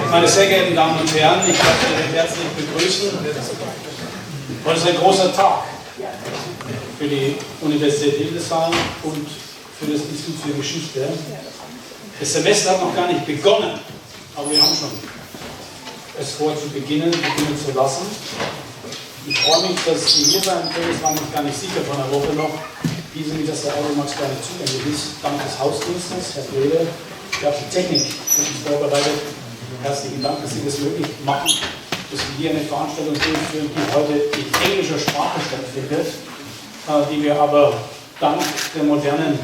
Meine sehr geehrten Damen und Herren, ich darf Sie recht herzlich begrüßen. Heute ist ein großer Tag für die Universität Hildesheim und für das Institut für Geschichte. Das Semester hat noch gar nicht begonnen, aber wir haben schon es vor zu beginnen zu lassen. Ich freue mich, dass Sie hier sein können. Es war noch gar nicht sicher von der Woche noch. Diese, dass der Audiomax gar nicht zugänglich ist. Dank des Hausdienstes, Herr Trichet, der hat die Technik für uns vorbereitet. Herzlichen Dank, dass Sie das möglich machen, dass wir hier eine Veranstaltung durchführen, die heute in englischer Sprache stattfindet, die wir aber dank der modernen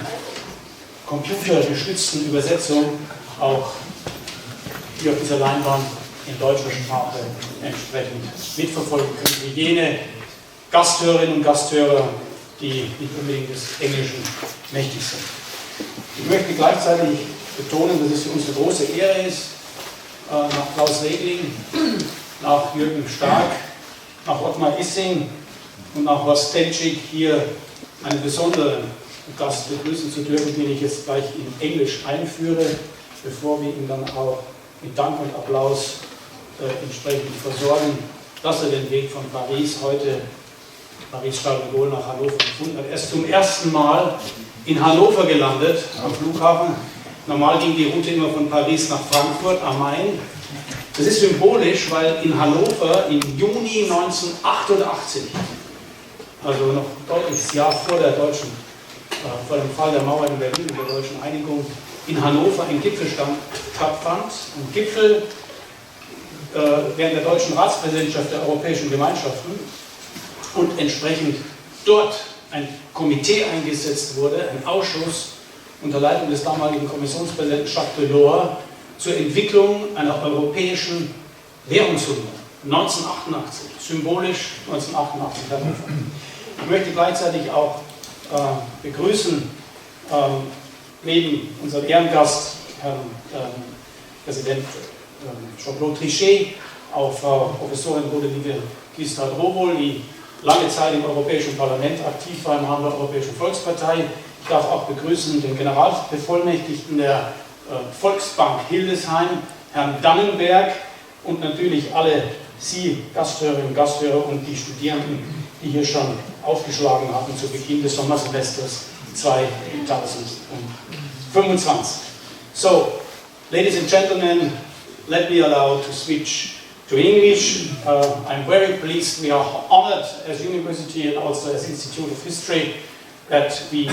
computergestützten Übersetzung auch hier auf dieser Leinwand in deutscher Sprache entsprechend mitverfolgen können, wie jene Gasthörerinnen und Gasthörer, die nicht unbedingt des Englischen mächtig sind. Ich möchte gleichzeitig betonen, dass es für uns eine große Ehre ist, nach Klaus Regling, nach Jürgen Stark, nach Ottmar Issing und nach Horst Tenschik hier einen besonderen Gast begrüßen zu dürfen, den ich jetzt gleich in Englisch einführe, bevor wir ihn dann auch mit Dank und Applaus entsprechend versorgen, dass er den Weg von Paris heute, Paris-Charles de Gaulle nach Hannover gefunden hat. Er ist zum ersten Mal in Hannover gelandet, am Flughafen. Normal ging die Route immer von Paris nach Frankfurt am Main. Das ist symbolisch, weil in Hannover im Juni 1988, also noch deutliches Jahr vor vor dem Fall der Mauer in Berlin und der deutschen Einigung, in Hannover ein Gipfel stattfand. Ein Gipfel während der deutschen Ratspräsidentschaft der Europäischen Gemeinschaften und entsprechend dort ein Komitee eingesetzt wurde, ein Ausschuss unter Leitung des damaligen Kommissionspräsidenten Jacques Delors zur Entwicklung einer europäischen Währungsunion. 1988, symbolisch 1988 Hannover. Ich möchte gleichzeitig auch begrüßen, neben unserem Ehrengast, Herrn Präsident Jean-Claude Trichet, auch Frau Professorin Rodelieve Gisdard-Rowohl, die lange Zeit im Europäischen Parlament aktiv war im Rahmen der Europäischen Volkspartei. Ich darf auch begrüßen den Generalbevollmächtigten der Volksbank Hildesheim, Herrn Dannenberg, und natürlich alle Sie, Gasthörerinnen und Gasthörer, und die Studierenden, die hier schon aufgeschlagen haben zu Beginn des Sommersemesters 2025. So, ladies and gentlemen, let me allow to switch to English. I'm very pleased, we are honored as university and also as Institute of History that we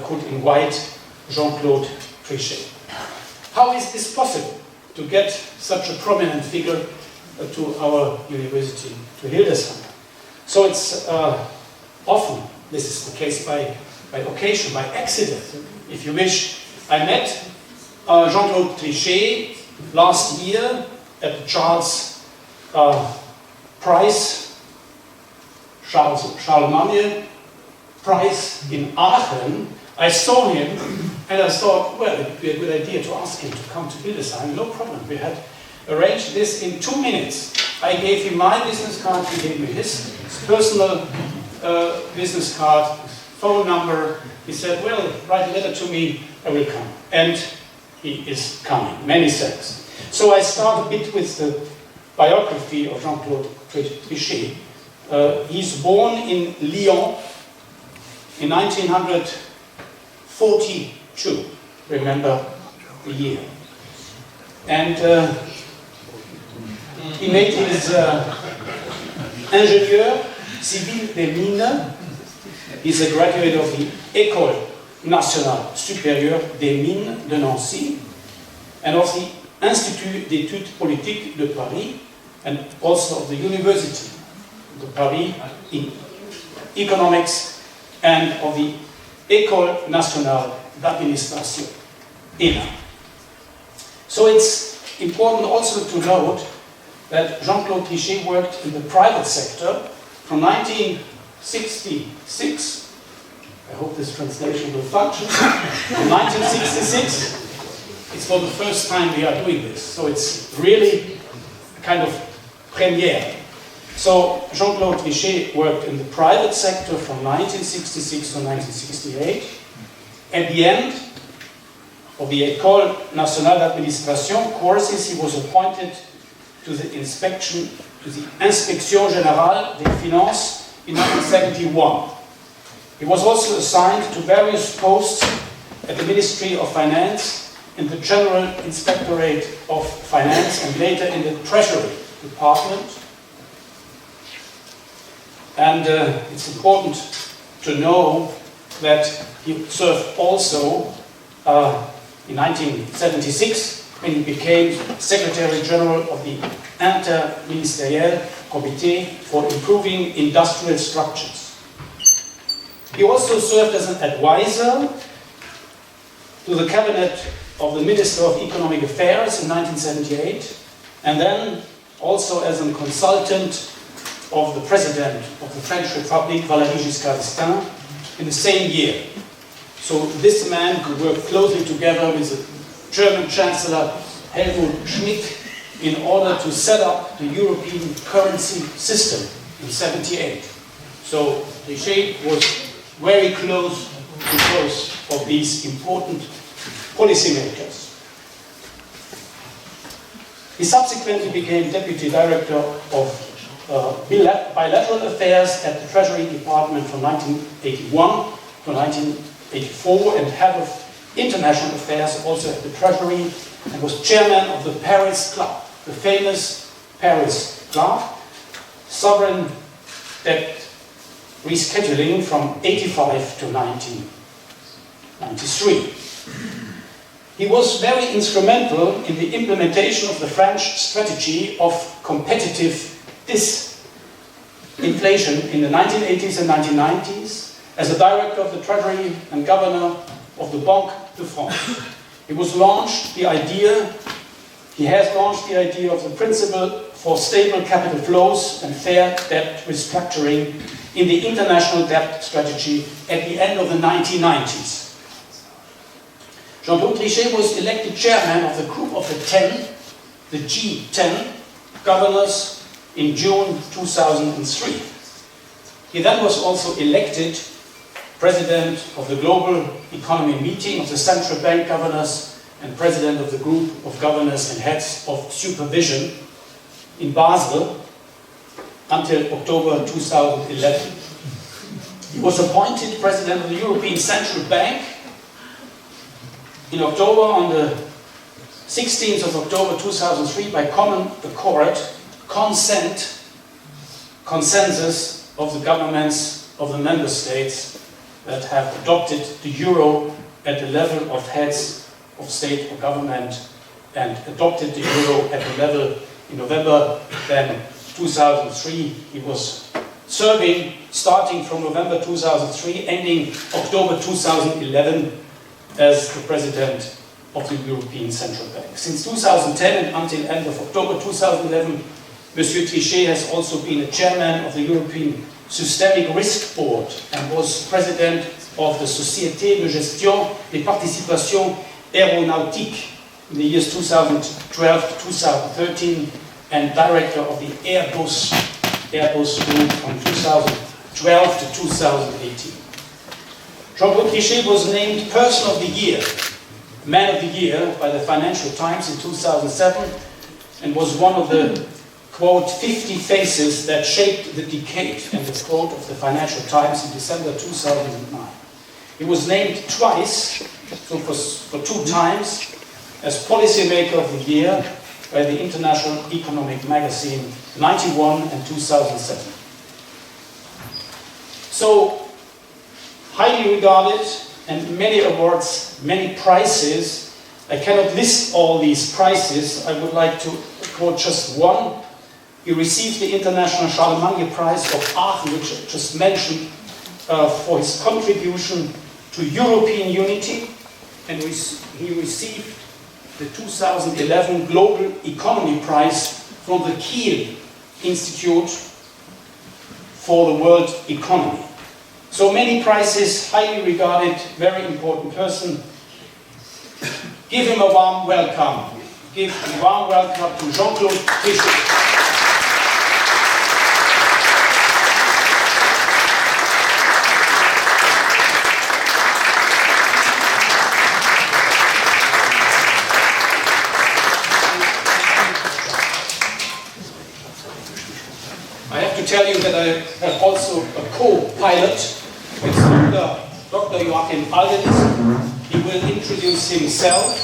could invite Jean-Claude Trichet. How is this possible, to get such a prominent figure to our university, to Hildesheim? So it's often, this is the case by occasion, by accident, if you wish. I met Jean-Claude Trichet last year at the Charles Charlemagne Prize in Aachen. I saw him and I thought, well, it would be a good idea to ask him to come to Hildesheim. No problem. We had arranged this in 2 minutes. I gave him my business card, he gave me his personal business card, phone number. He said, well, write a letter to me, I will come. And he is coming. Many thanks. So I start a bit with the biography of Jean-Claude Trichet. He's born in Lyon in 1942. Remember the year. And he made his ingénieur civil des mines. He's a graduate of the École nationale supérieure des mines de Nancy and of the Institut d'études politiques de Paris and also of the University de Paris in economics and of the École nationale d'administration, ENA. So it's important also to note that Jean-Claude Trichet worked in the private sector from 1966, I hope this translation will function, from 1966, it's for the first time we are doing this, so it's really a kind of premiere. So Jean-Claude Trichet worked in the private sector from 1966 to 1968. At the end of the École Nationale d'Administration courses, he was appointed to the Inspection Générale des Finances in 1971. He was also assigned to various posts at the Ministry of Finance, in the General Inspectorate of Finance, and later in the Treasury Department. And it's important to know that he served also in 1976 when he became Secretary General of the Interministériel Comité for Improving Industrial Structures. He also served as an advisor to the cabinet of the Minister of Economic Affairs in 1978, and then also as a consultant of the President of the French Republic, Valéry Giscard d'Estaing, in the same year. So this man could work closely together with the German Chancellor Helmut Schmidt in order to set up the European currency system in 1978. So Trichet was very close to both of these important policymakers. He subsequently became Deputy Director of Bilateral Affairs at the Treasury Department from 1981 to 1984 and Head of International Affairs also at the Treasury, and was Chairman of the Paris Club, the famous Paris Club, sovereign debt rescheduling from 85 to 1993. He was very instrumental in the implementation of the French strategy of competitive disinflation in the 1980s and 1990s as a director of the Treasury and governor of the Banque de France. He has launched the idea of the principle for stable capital flows and fair debt restructuring in the international debt strategy at the end of the 1990s. Jean-Claude Trichet was elected chairman of the Group of the 10, the G10 governors in June 2003. He then was also elected president of the Global Economy Meeting of the Central Bank Governors and president of the Group of Governors and Heads of Supervision in Basel until October 2011. He was appointed president of the European Central Bank in October, on the 16th of October 2003, by common accord, consensus of the governments of the member states that have adopted the euro at the level of heads of state or government, and adopted the euro at the level in November then 2003. He was serving starting from November 2003, ending October 2011 as the president of the European Central Bank. Since 2010 and until end of October 2011, Monsieur Trichet has also been a chairman of the European Systemic Risk Board and was president of the Société de Gestion des Participations Aéronautiques in the years 2012 to 2013 and director of the Airbus Group from 2012 to 2018. Jean-Claude Trichet was named Person of the Year, Man of the Year by the Financial Times in 2007 and was one of the, quote, 50 faces that shaped the decade, and the quote of the Financial Times in December 2009. He was named twice, so for 2 times, as Policymaker of the Year by the International Economic Magazine 91 and 2007. So, highly regarded and many awards, many prizes. I cannot list all these prizes. I would like to quote just one. He received the International Charlemagne Prize of Aachen, which I just mentioned, for his contribution to European unity, and he received the 2011 Global Economy Prize from the Kiel Institute for the World Economy. So many prizes, highly regarded, very important person. Give him a warm welcome. Give a warm welcome to Jean-Claude Trichet. tell you that I have also a co-pilot. It's Dr. Joachim Algenis. He will introduce himself,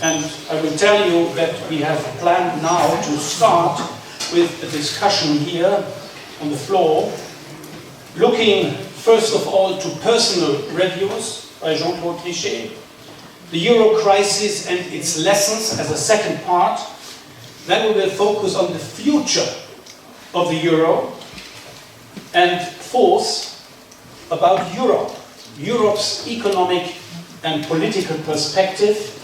and I will tell you that we have planned now to start with a discussion here on the floor, looking first of all to personal reviews by Jean-Claude Trichet, the Euro crisis and its lessons as a second part. Then we will focus on the future of the Euro, and fourth, about Europe, Europe's economic and political perspective.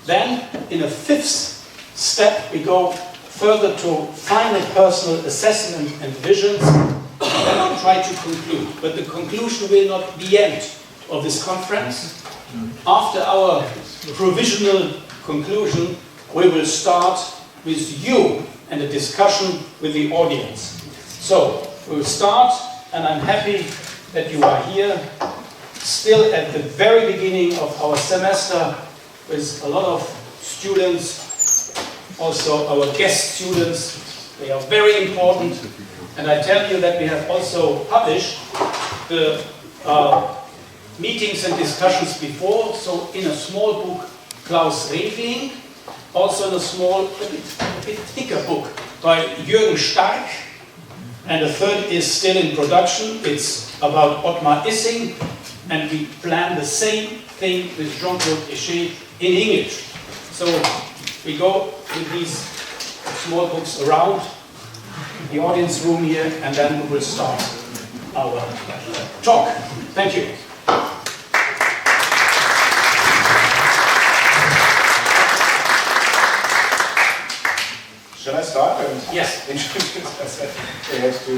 Then, in a fifth step, we go further to final personal assessment and visions, and then we'll try to conclude. But the conclusion will not be the end of this conference. After our provisional conclusion, we will start with you and a discussion with the audience. So, we'll start, and I'm happy that you are here, still at the very beginning of our semester, with a lot of students, also our guest students. They are very important, and I tell you that we have also published the meetings and discussions before, so in a small book, Klaus Rehling, also in a small, a bit thicker book by Jürgen Stark, and the third is still in production. It's about Ottmar Issing, and we plan the same thing with Jean-Claude Trichet in English. So we go with these small books around the audience room here, and then we will start our talk. Thank you. Shall I start? Yes. Introduce myself. I have to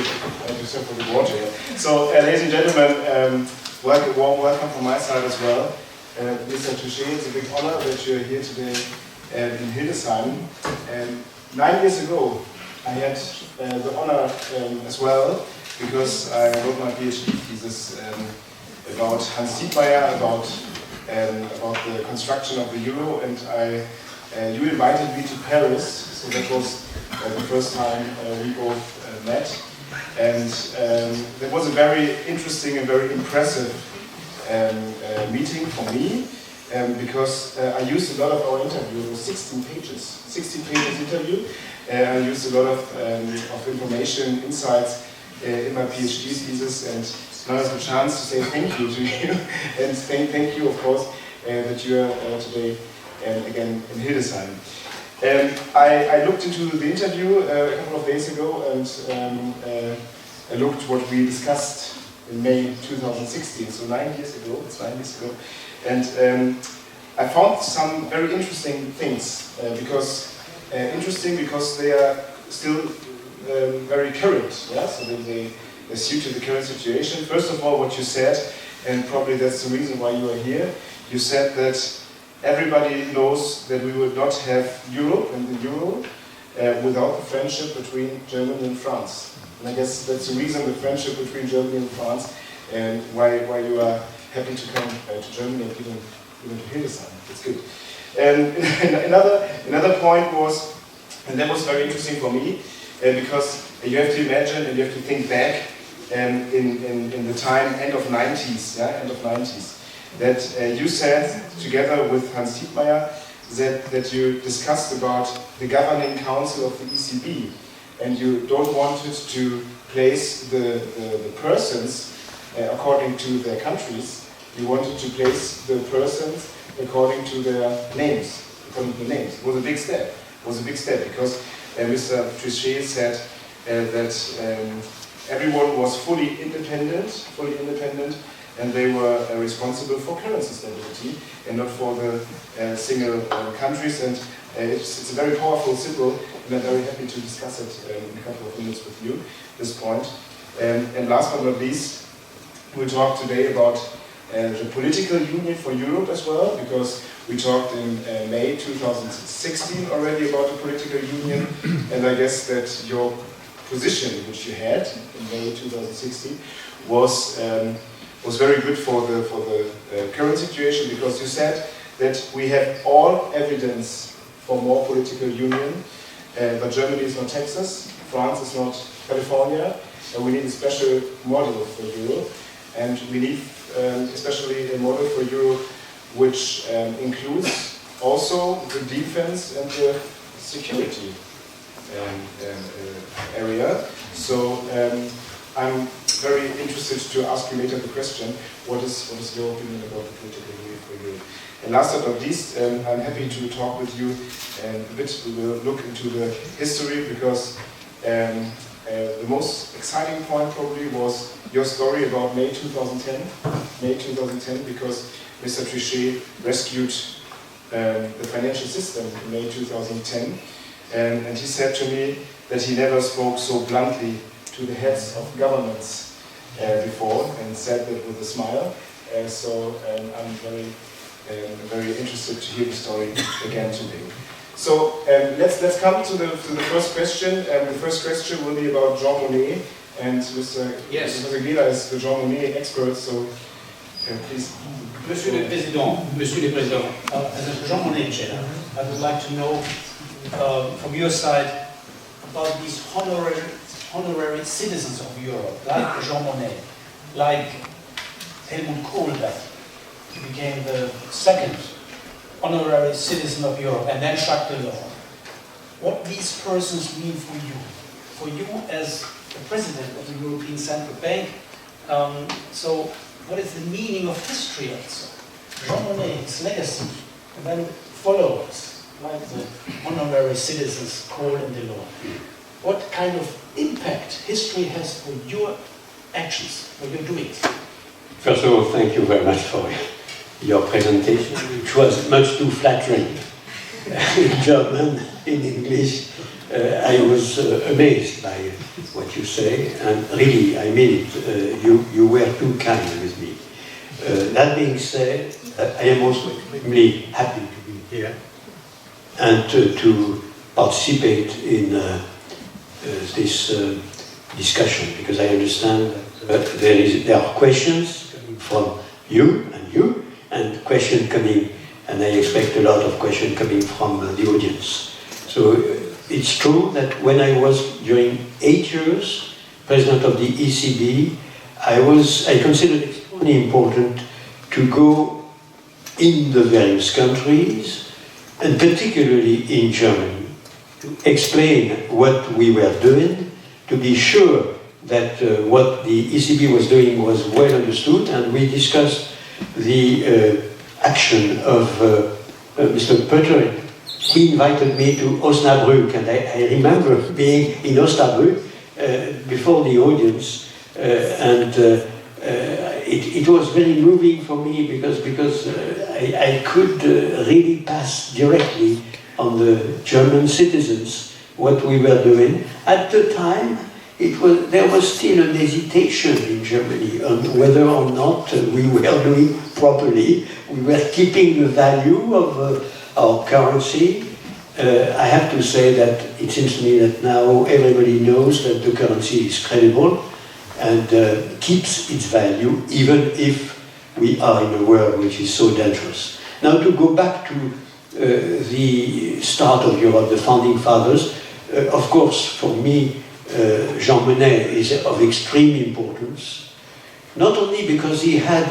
do some for the board here. So, ladies and gentlemen, warm welcome from my side as well. Mr. Trichet, it's a big honor that you're here today in Hildesheim. 9 years ago, I had the honor as well, because I wrote my PhD thesis about Hans Dietmeier, about the construction of the euro, and you invited me to Paris. So that was the first time we both met, and that was a very interesting and very impressive meeting for me, because I used a lot of our interview. It was 16 pages interview. I used a lot of information, insights in my PhD thesis, and now I have a chance to say thank you to you, and thank you, of course, that you are today again in Hildesheim. I looked into the interview a couple of days ago, and I looked what we discussed in May 2016, so 9 years ago, it's 9 years ago, and I found some very interesting things, because they are still very current, yeah? So they suit to the current situation. First of all, what you said, and probably that's the reason why you are here, you said that everybody knows that we will not have Europe and the euro without the friendship between Germany and France. And I guess that's the reason, the friendship between Germany and France, and why you are happy to come to Germany and even to Hildesheim. That's good. And another point was, and that was very interesting for me, because you have to imagine and you have to think back in the time, end of 90s, yeah, end of 90s. That you said, together with Hans Dietmeier, that you discussed about the governing council of the ECB, and you don't want it to place the persons according to their countries. You wanted to place the persons according to their names, It was a big step. Because Mr. Trichet said that everyone was fully independent, and they were responsible for currency stability and not for the single countries. And it's a very powerful symbol, and I'm very happy to discuss it in a couple of minutes with you, this point. And last but not least, we'll talk today about the political union for Europe as well, because we talked in May 2016 already about the political union, and I guess that your position, which you had in May 2016, was very good for the current situation, because you said that we have all evidence for more political union, but Germany is not Texas. France is not California, and we need a special model for Europe, and we need especially a model for Europe which includes also the defense and the security area. So I'm very interested to ask you later the question, what is your opinion about the political wheel for Europe? And last but not least, I'm happy to talk with you a bit. We will look into the history, because the most exciting point probably was your story about May 2010. May 2010, because Mr. Trichet rescued the financial system in May 2010. And he said to me that he never spoke so bluntly to the heads of governments before, and said that with a smile. So I'm very interested to hear the story again today. So let's come to the first question. The first question will be about Jean Monnet, and Mr. Gila is the Jean Monnet expert. So please. Monsieur le Président, as a Jean Monnet chair, I would like to know from your side about these honorary citizens of Europe, like Jean Monnet, like Helmut Kohl, that became the second honorary citizen of Europe, and then Jacques Delors. What these persons mean for you as the president of the European Central Bank. So what is the meaning of history also? Jean Monnet's legacy, and then followers, like the honorary citizens Kohl and Delors. What kind of impact history has for your actions, for your doings? First of all, thank you very much for your presentation, which was much too flattering. In German, in English, I was amazed by what you say, and really, I mean it, you were too kind with me. That being said, I am also extremely happy to be here and to participate in this discussion, because I understand that there are questions coming from you, and questions coming, and I expect a lot of questions coming from the audience. So it's true that when I was, during 8 years, president of the ECB, I considered it extremely important to go in the various countries, and particularly in Germany, to explain what we were doing, to be sure that what the ECB was doing was well understood, and we discussed the action of Mr. Pöttering. He invited me to Osnabrück, and I remember being in Osnabrück before the audience, and it was very moving for me, because I could really pass directly on the German citizens what we were doing. At the time, there was still an hesitation in Germany on whether or not we were doing properly. We were keeping the value of our currency. I have to say that it seems to me that now everybody knows that the currency is credible and keeps its value, even if we are in a world which is so dangerous. Now, to go back to the start of Europe, the founding fathers, of course, for me, Jean Monnet is of extreme importance, not only because he had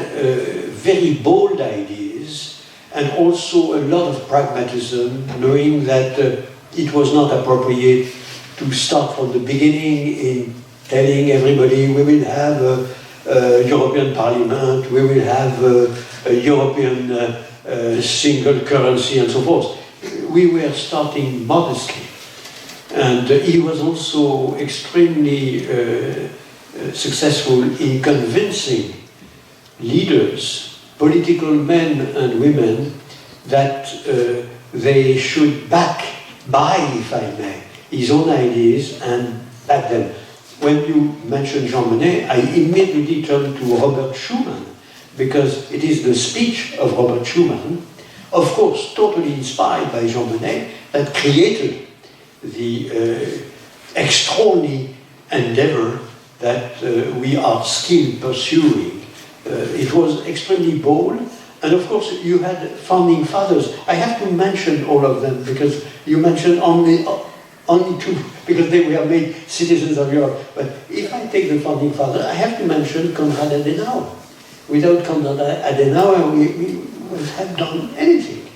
very bold ideas and also a lot of pragmatism, knowing that it was not appropriate to start from the beginning in telling everybody we will have a European Parliament, we will have a European single currency and so forth. We were starting modestly. And he was also extremely successful in convincing leaders, political men and women, that they should buy, if I may, his own ideas and back them. When you mentioned Jean Monnet, I immediately turned to Robert Schuman, because it is the speech of Robert Schuman, of course totally inspired by Jean Monnet, that created the extraordinary endeavor that we are still pursuing. It was extremely bold, and of course you had founding fathers. I have to mention all of them, because you mentioned only only two, because they were made citizens of Europe. But if I take the founding father, I have to mention Konrad Adenauer. Without Konrad Adenauer, we wouldn't have done anything.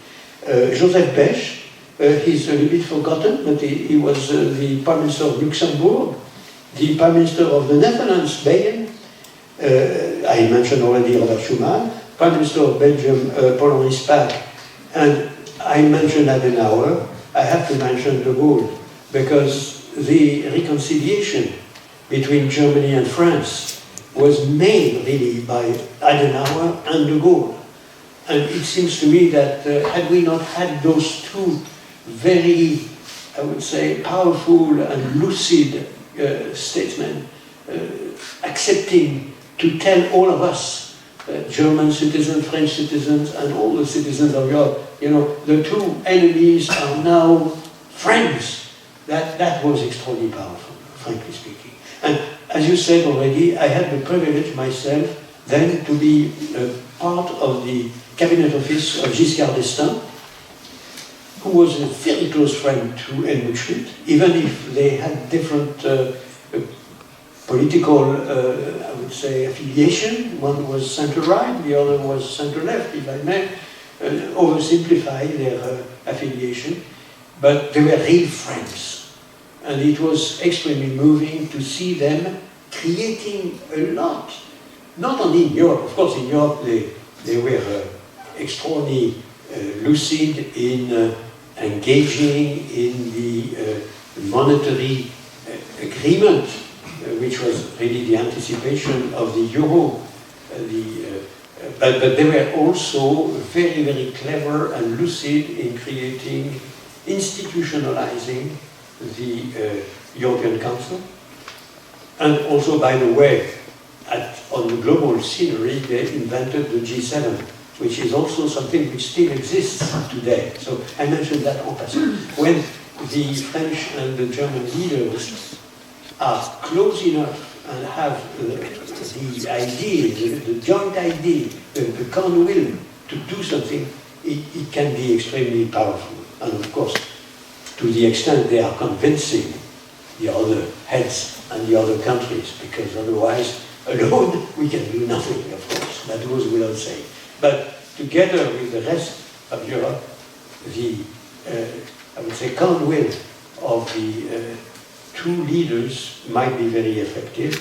Joseph Bech, he's a little bit forgotten, but he was the Prime Minister of Luxembourg, the Prime Minister of the Netherlands, Beyen. I mentioned already Robert Schuman, Prime Minister of Belgium, Paul-Henri Spaak, and I mentioned Adenauer. I have to mention de Gaulle, because the reconciliation between Germany and France was made really by Adenauer and de Gaulle. And it seems to me that had we not had those two very, I would say, powerful and lucid statesmen accepting to tell all of us, German citizens, French citizens, and all the citizens of Europe, you know, the two enemies are now friends. That was extraordinarily powerful, frankly speaking. And as you said already, I had the privilege myself then to be part of the cabinet office of Giscard d'Estaing, who was a very close friend to Helmut Schmidt, even if they had different political, I would say, affiliation. One was center-right, the other was center-left, if I may oversimplify their affiliation. But they were real friends. And it was extremely moving to see them creating a lot. Not only in Europe, of course in Europe they were extraordinarily lucid in engaging in the monetary agreement, which was really the anticipation of the euro. But they were also very, very clever and lucid in creating, institutionalizing the European Council. And also, by the way, on the global scenery, they invented the G7, which is also something which still exists today. So I mentioned that en passant. When the French and the German leaders are close enough and have the idea, the joint idea, the common will to do something, it can be extremely powerful. And of course, to the extent they are convincing the other heads and the other countries, because otherwise, alone, we can do nothing, of course. That goes without saying. But together with the rest of Europe, the, I would say, common will of the two leaders might be very effective.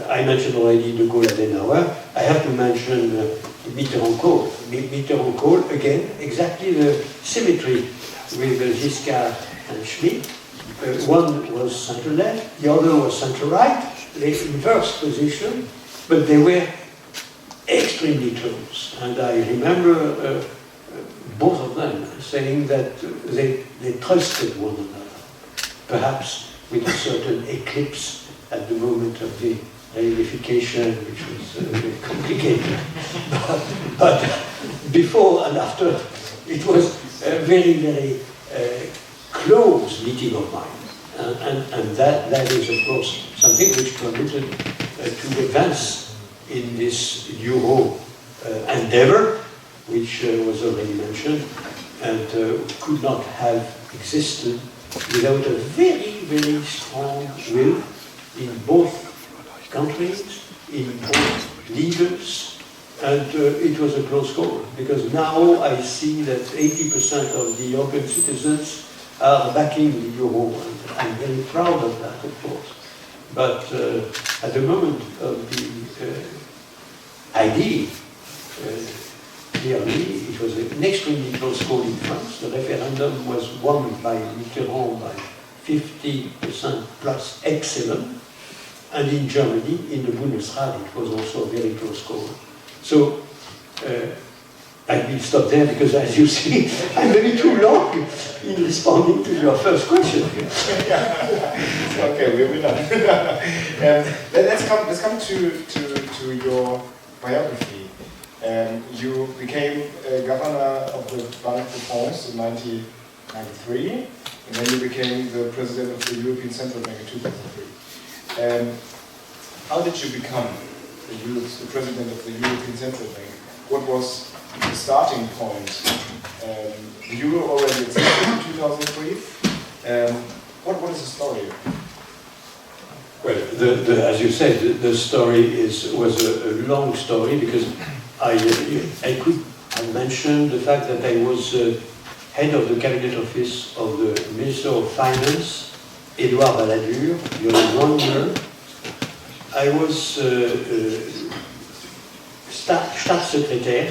I mentioned already de Gaulle Adenauer. I have to mention Mitterrand-Kohl. Mitterrand-Kohl, again, exactly the symmetry with Giscard and Schmidt. One was center-left, the other was center-right. They inverse position, but they were extremely close. And I remember both of them saying that they trusted one another, perhaps with a certain eclipse at the moment of the reunification, which was very complicated. but before and after, it was a very, very close meeting of mind. And that is, of course, something which permitted to advance in this Euro endeavor, which was already mentioned, and could not have existed without a very, very strong will in both countries, in both leaders, and it was a close call, because now I see that 80% of the European citizens are backing the euro, and I'm very proud of that, of course. But at the moment of the idea, clearly it was an extremely close call in France. The referendum was won by Mitterrand by 50% plus excellent. And in Germany, in the Bundesrat, it was also a very close call. So I will stop there because, as you see, I'm very too long in responding to your first question. Okay, we're done. Let's come to your biography. You became governor of the Banque de France in 1993, and then you became the president of the European Central Bank in 2003. How did you become the president of the European Central Bank? What was the starting point? The euro already existed in 2003. What is the story? Well, as you said, the story was a long story because I mentioned the fact that I was head of the cabinet office of the Minister of Finance, Edouard Balladur, during 1 year. I was Staatssekretär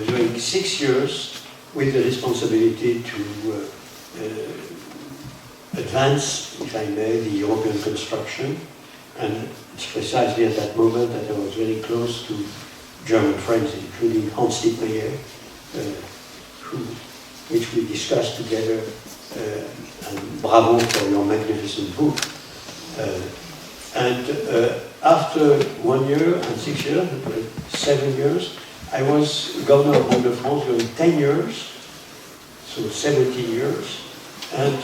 during 6 years with the responsibility to advance, if I may, the European construction. And it's precisely at that moment that I was very close to German friends, including Hans Dittmeyer, which we discussed together. And bravo for your magnificent book. After 1 year and 6 years, 7 years, I was governor of Hildesheimer during 10 years, so 17 years. And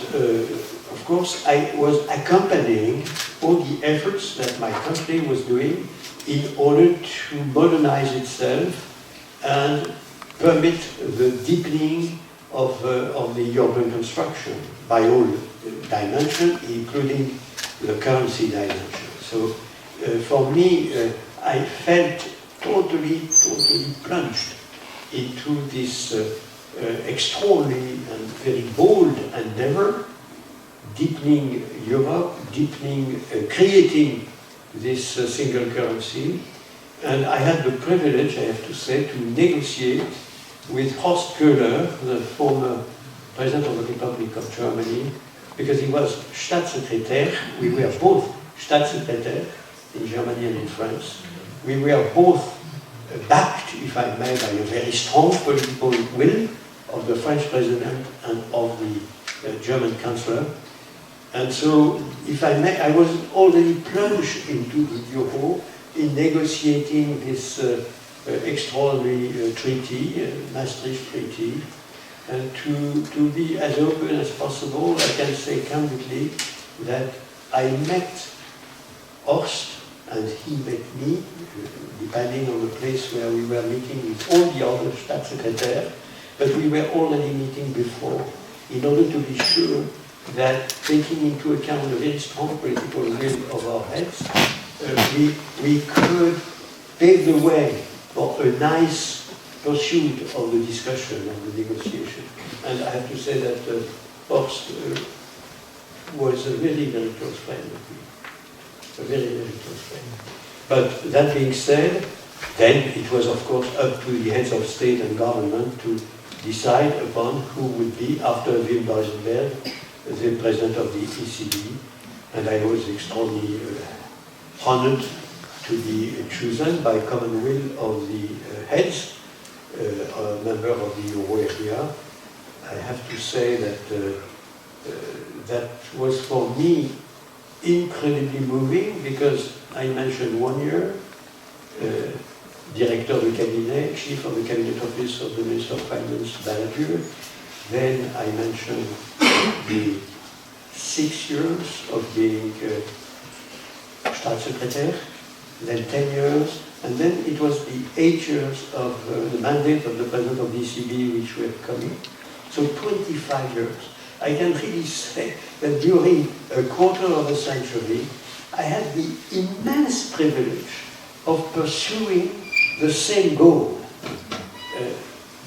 of course, I was accompanying all the efforts that my country was doing in order to modernize itself and permit the deepening of the European construction by all dimensions, including the currency dimension. So for me, I felt totally plunged into this extraordinary and very bold endeavor, deepening Europe, creating this single currency. And I had the privilege, I have to say, to negotiate with Horst Köhler, the former President of the Republic of Germany, because he was Staatssekretär. We were both Staatssekretär in Germany and in France. We were both backed, if I may, by a very strong political will of the French President and of the German Chancellor. And so, if I may, I was already plunged into the Euro in negotiating this extraordinary treaty, Maastricht Treaty, and to be as open as possible, I can say candidly that I met Horst and he met me, depending on the place where we were meeting with all the other Staatssekretär, but we were already meeting before in order to be sure that, taking into account the very strong political will of our heads, we could pave the way for a nice pursuit of the discussion and the negotiation. And I have to say that Horst was a very, very close friend of me. A very, very close friend. But that being said, then it was of course up to the heads of state and government to decide upon who would be, after Wim Duisenberg, the president of the ECB. And I was extraordinarily honored to be chosen by common will of the heads, a member of the Euro area. I have to say that that was for me incredibly moving, because I mentioned 1 year, Director of the Cabinet, Chief of the Cabinet Office of the Minister of Finance, Balladur. Then I mentioned the 6 years of being Staatssekretär, then 10 years, and then it was the 8 years of the mandate of the President of the ECB which were coming. So 25 years. I can really say that during a quarter of a century, I had the immense privilege of pursuing the same goal,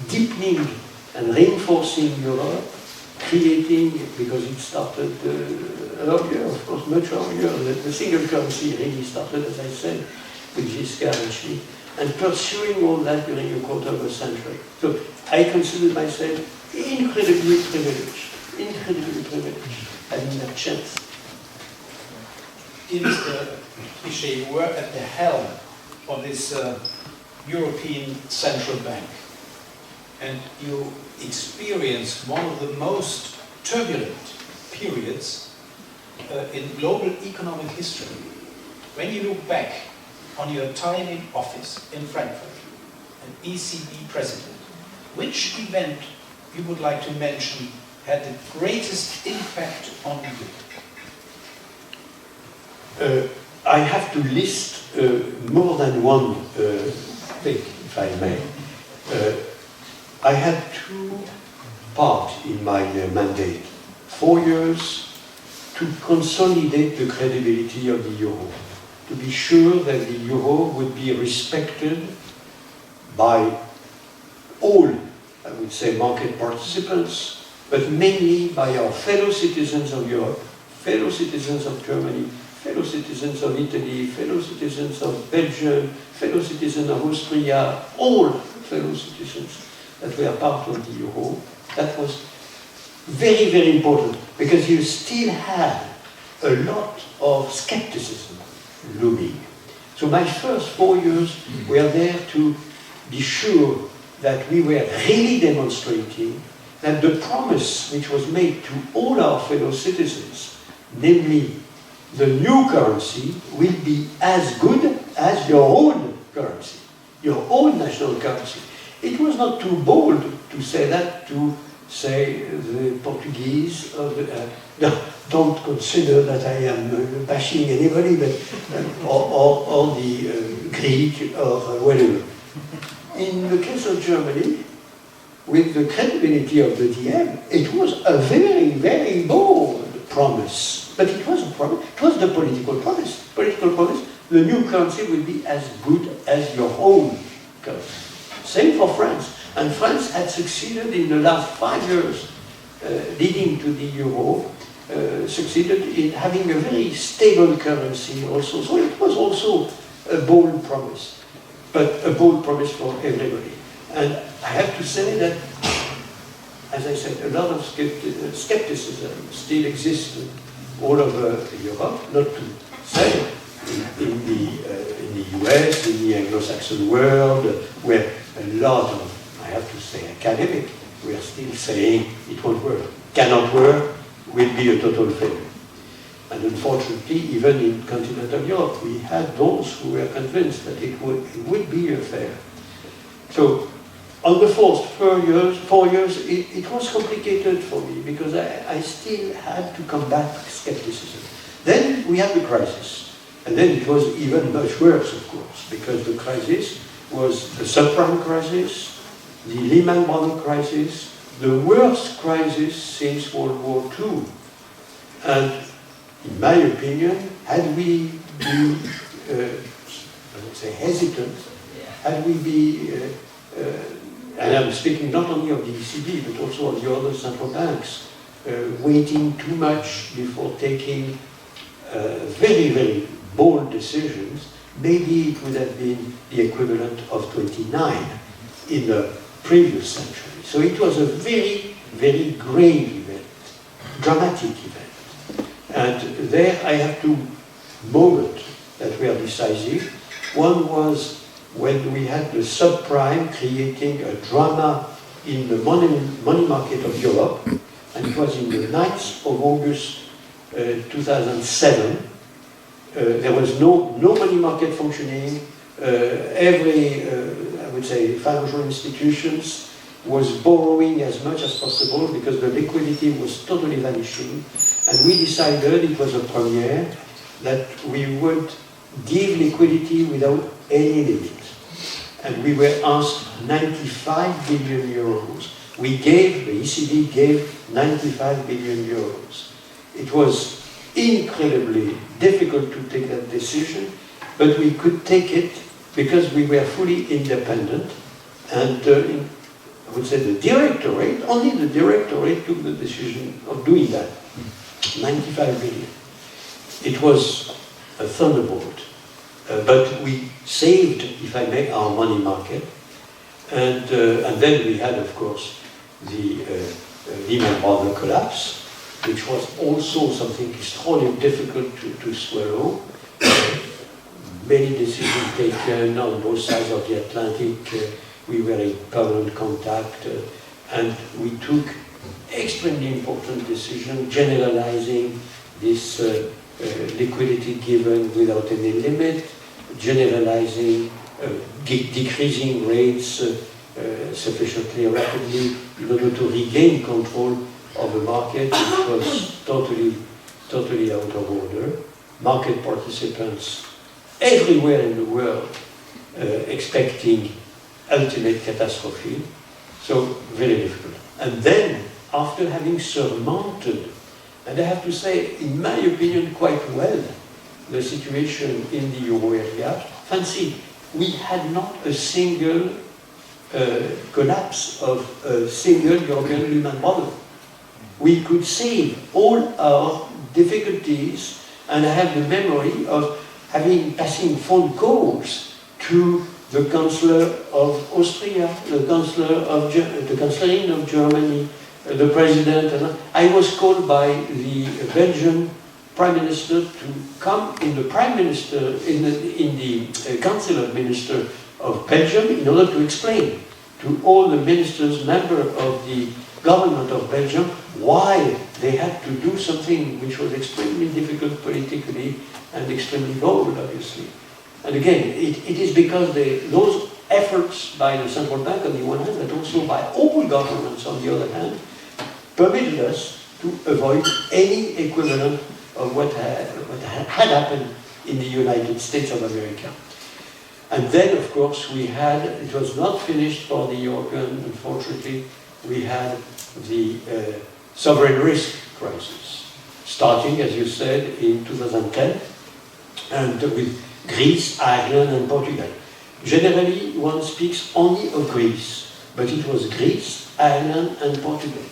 deepening and reinforcing Europe, creating, because it started earlier, of course, much earlier, the single currency really started, as I said, with Giscard and Schmidt, and pursuing all that during a quarter of a century. So I consider myself incredibly privileged having that chance. Dear Mr. Trichet, you were at the helm of this European Central Bank, and you experienced one of the most turbulent periods in global economic history. When you look back on your time in office in Frankfurt, an ECB president, which event you would like to mention had the greatest impact on you? I have to list more than one thing, if I may. I had two parts in my mandate. 4 years, to consolidate the credibility of the euro, to be sure that the euro would be respected by all, I would say, market participants, but mainly by our fellow citizens of Europe, fellow citizens of Germany, fellow citizens of Italy, fellow citizens of Belgium, fellow citizens of Austria, all fellow citizens that were part of the euro. That was very, very important, because you still had a lot of skepticism looming. So my first 4 years were there to be sure that we were really demonstrating that the promise which was made to all our fellow citizens, namely the new currency will be as good as your own currency, your own national currency. It was not too bold to say that to, say, the Portuguese, no, don't consider that I am bashing anybody, but, or the Greek, or whatever. In the case of Germany, with the credibility of the DM, it was a very, very bold promise. But it was a promise, it was the political promise. Political promise, the new currency will be as good as your own currency. Same for France. And France had succeeded in the last 5 years, leading to the euro, succeeded in having a very stable currency also. So it was also a bold promise, but a bold promise for everybody. And I have to say that, as I said, a lot of skepticism still existed all over Europe, not to say in the US, in the Anglo-Saxon world, where a lot of, I have to say, academic, we are still saying it won't work, cannot work, will be a total failure. And unfortunately, even in continental Europe, we had those who were convinced that it would be a failure. So, on the first 4 years, it was complicated for me because I still had to combat skepticism. Then we had the crisis. And then it was even much worse, of course, because the crisis was the subprime crisis, the Lehman Brothers crisis, the worst crisis since World War II. And in my opinion, had we been, I would say, hesitant, had we been, and I'm speaking not only of the ECB, but also of the other central banks, waiting too much before taking very, very bold decisions, maybe it would have been the equivalent of 29 in the previous century. So it was a very, very grave event, dramatic event. And there I have two moments that were decisive. One was when we had the subprime creating a drama in the money market of Europe, and it was in the 9th of August 2007. There was no money market functioning. Every, I would say, financial institutions was borrowing as much as possible because the liquidity was totally vanishing. And we decided, it was a premiere, that we would give liquidity without any limit. And we were asked 95 billion euros. We gave, the ECB gave 95 billion euros. It was incredibly difficult to take that decision, but we could take it because we were fully independent. And I would say the directorate, only the directorate took the decision of doing that. 95 billion. It was a thunderbolt. But we saved, if I may, our money market. And then we had, of course, the Lehman Brothers collapse, which was also something extraordinarily difficult to swallow. Many decisions taken on both sides of the Atlantic. We were in permanent contact. And we took extremely important decision, generalizing this liquidity given without any limit, generalizing, decreasing rates sufficiently rapidly in order to regain control of the market, which was totally out of order. Market participants everywhere in the world expecting ultimate catastrophe, so very difficult. And then, after having surmounted And I have to say, in my opinion, quite well, the situation in the euro area. Fancy, we had not a single collapse of a single European Lehman model. We could save all our difficulties, and I have the memory of passing phone calls to the Chancellor of Austria, the Chancellor of Germany, the President. And I was called by the Belgian Prime Minister to come in the Prime Minister in the Council of Ministers of Belgium in order to explain to all the ministers, members of the government of Belgium, why they had to do something which was extremely difficult politically and extremely bold, obviously. And again, it is because those efforts by the central bank on the one hand, but also by all governments on the other hand, permitted us to avoid any equivalent of what had happened in the United States of America. And then, of course, it was not finished for the European, unfortunately, we had the sovereign risk crisis, starting, as you said, in 2010, and with Greece, Ireland, and Portugal. Generally, one speaks only of Greece, but it was Greece, Ireland, and Portugal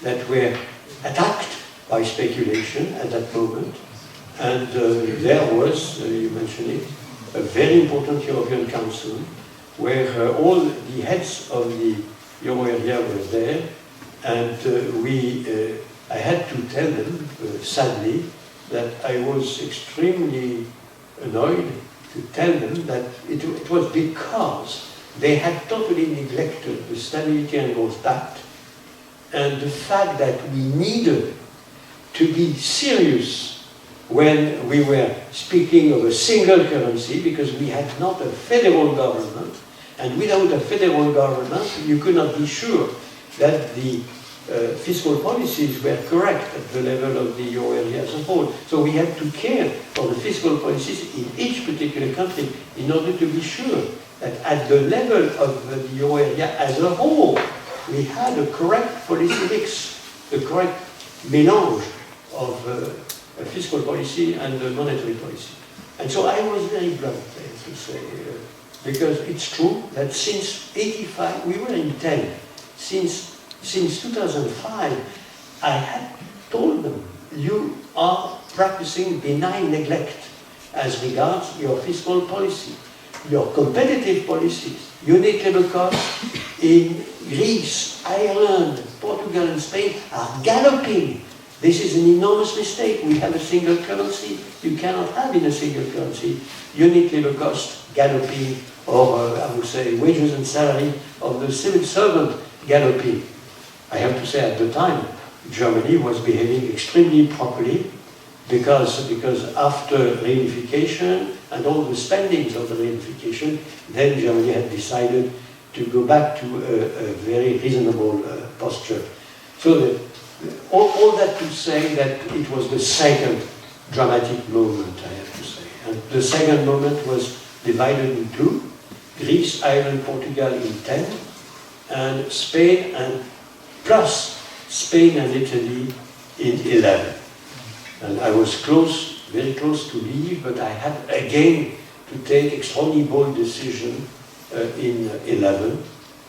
that were attacked by speculation at that moment. And there was, you mentioned it, a very important European Council where all the heads of the euro area were there, and I had to tell them, sadly, that I was extremely annoyed to tell them that it was because they had totally neglected the Stability and Growth Pact and the fact that we needed to be serious when we were speaking of a single currency, because we had not a federal government, and without a federal government you could not be sure that the fiscal policies were correct at the level of the euro area as a whole. So we had to care for the fiscal policies in each particular country in order to be sure that at the level of the euro area as a whole, we had a correct policy mix, the correct mélange of fiscal policy and monetary policy. And so I was very blunt, I have to say, because it's true that since '85, we were in 10. Since 2005, I had told them, you are practicing benign neglect as regards your fiscal policy, your competitive policies. Unit labor costs in Greece, Ireland, Portugal, and Spain are galloping. This is an enormous mistake. We have a single currency. You cannot have in a single currency unit labor cost galloping, or I would say wages and salary of the civil servant galloping. I have to say at the time, Germany was behaving extremely properly because after reunification and all the spendings of the reunification, then Germany had decided to go back to a very reasonable posture. So all that to say that it was the second dramatic moment, I have to say. And the second moment was divided in two: Greece, Ireland, Portugal in 10, and Spain and plus Spain and Italy in 11. And I was very close to leave, but I had again to take extremely bold decision in 11,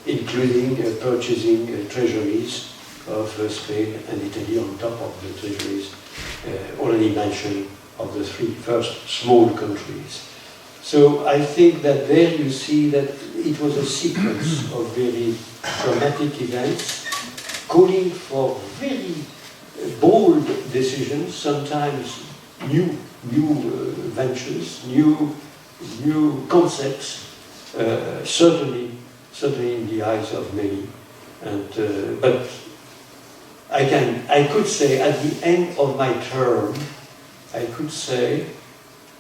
including purchasing treasuries of Spain and Italy on top of the treasuries already mentioned of the three first small countries. So I think that there you see that it was a sequence of very dramatic events, calling for very bold decisions, sometimes new ventures, new concepts, certainly in the eyes of many. And but I could say at the end of my term, I could say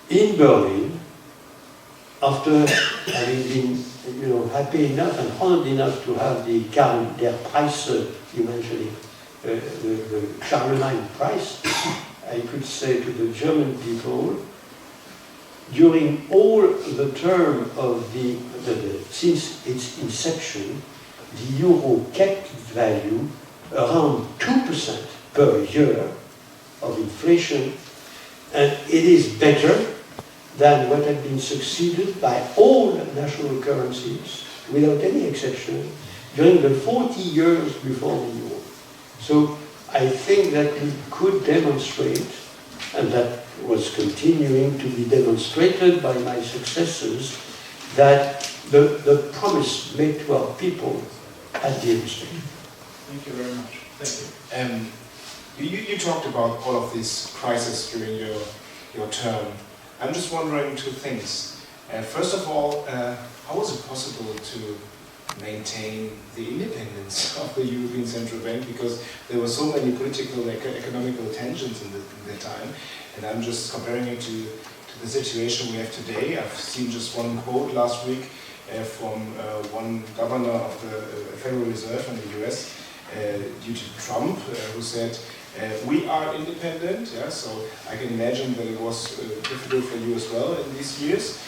in Berlin, after having been happy enough and honored enough to have the Karl der Preis, you mentioned it, the Charlemagne Prize, I could say to the German people, during all the term of since its inception, the euro kept its value around 2% per year, of inflation, and it is better than what had been succeeded by all national currencies, without any exception, during the 40 years before the war. So I think that we could demonstrate, and that was continuing to be demonstrated by my successors, that the promise made to our people had been respected. Thank you very much. Thank you. You talked about all of these crises during your term. I'm just wondering two things. First of all, how was it possible to maintain the independence of the European Central Bank, because there were so many political and economical tensions in the time, and I'm just comparing it to the situation we have today. I've seen just one quote last week from one governor of the Federal Reserve in the US due to Trump, who said, we are independent, yeah, so I can imagine that it was difficult for you as well in these years.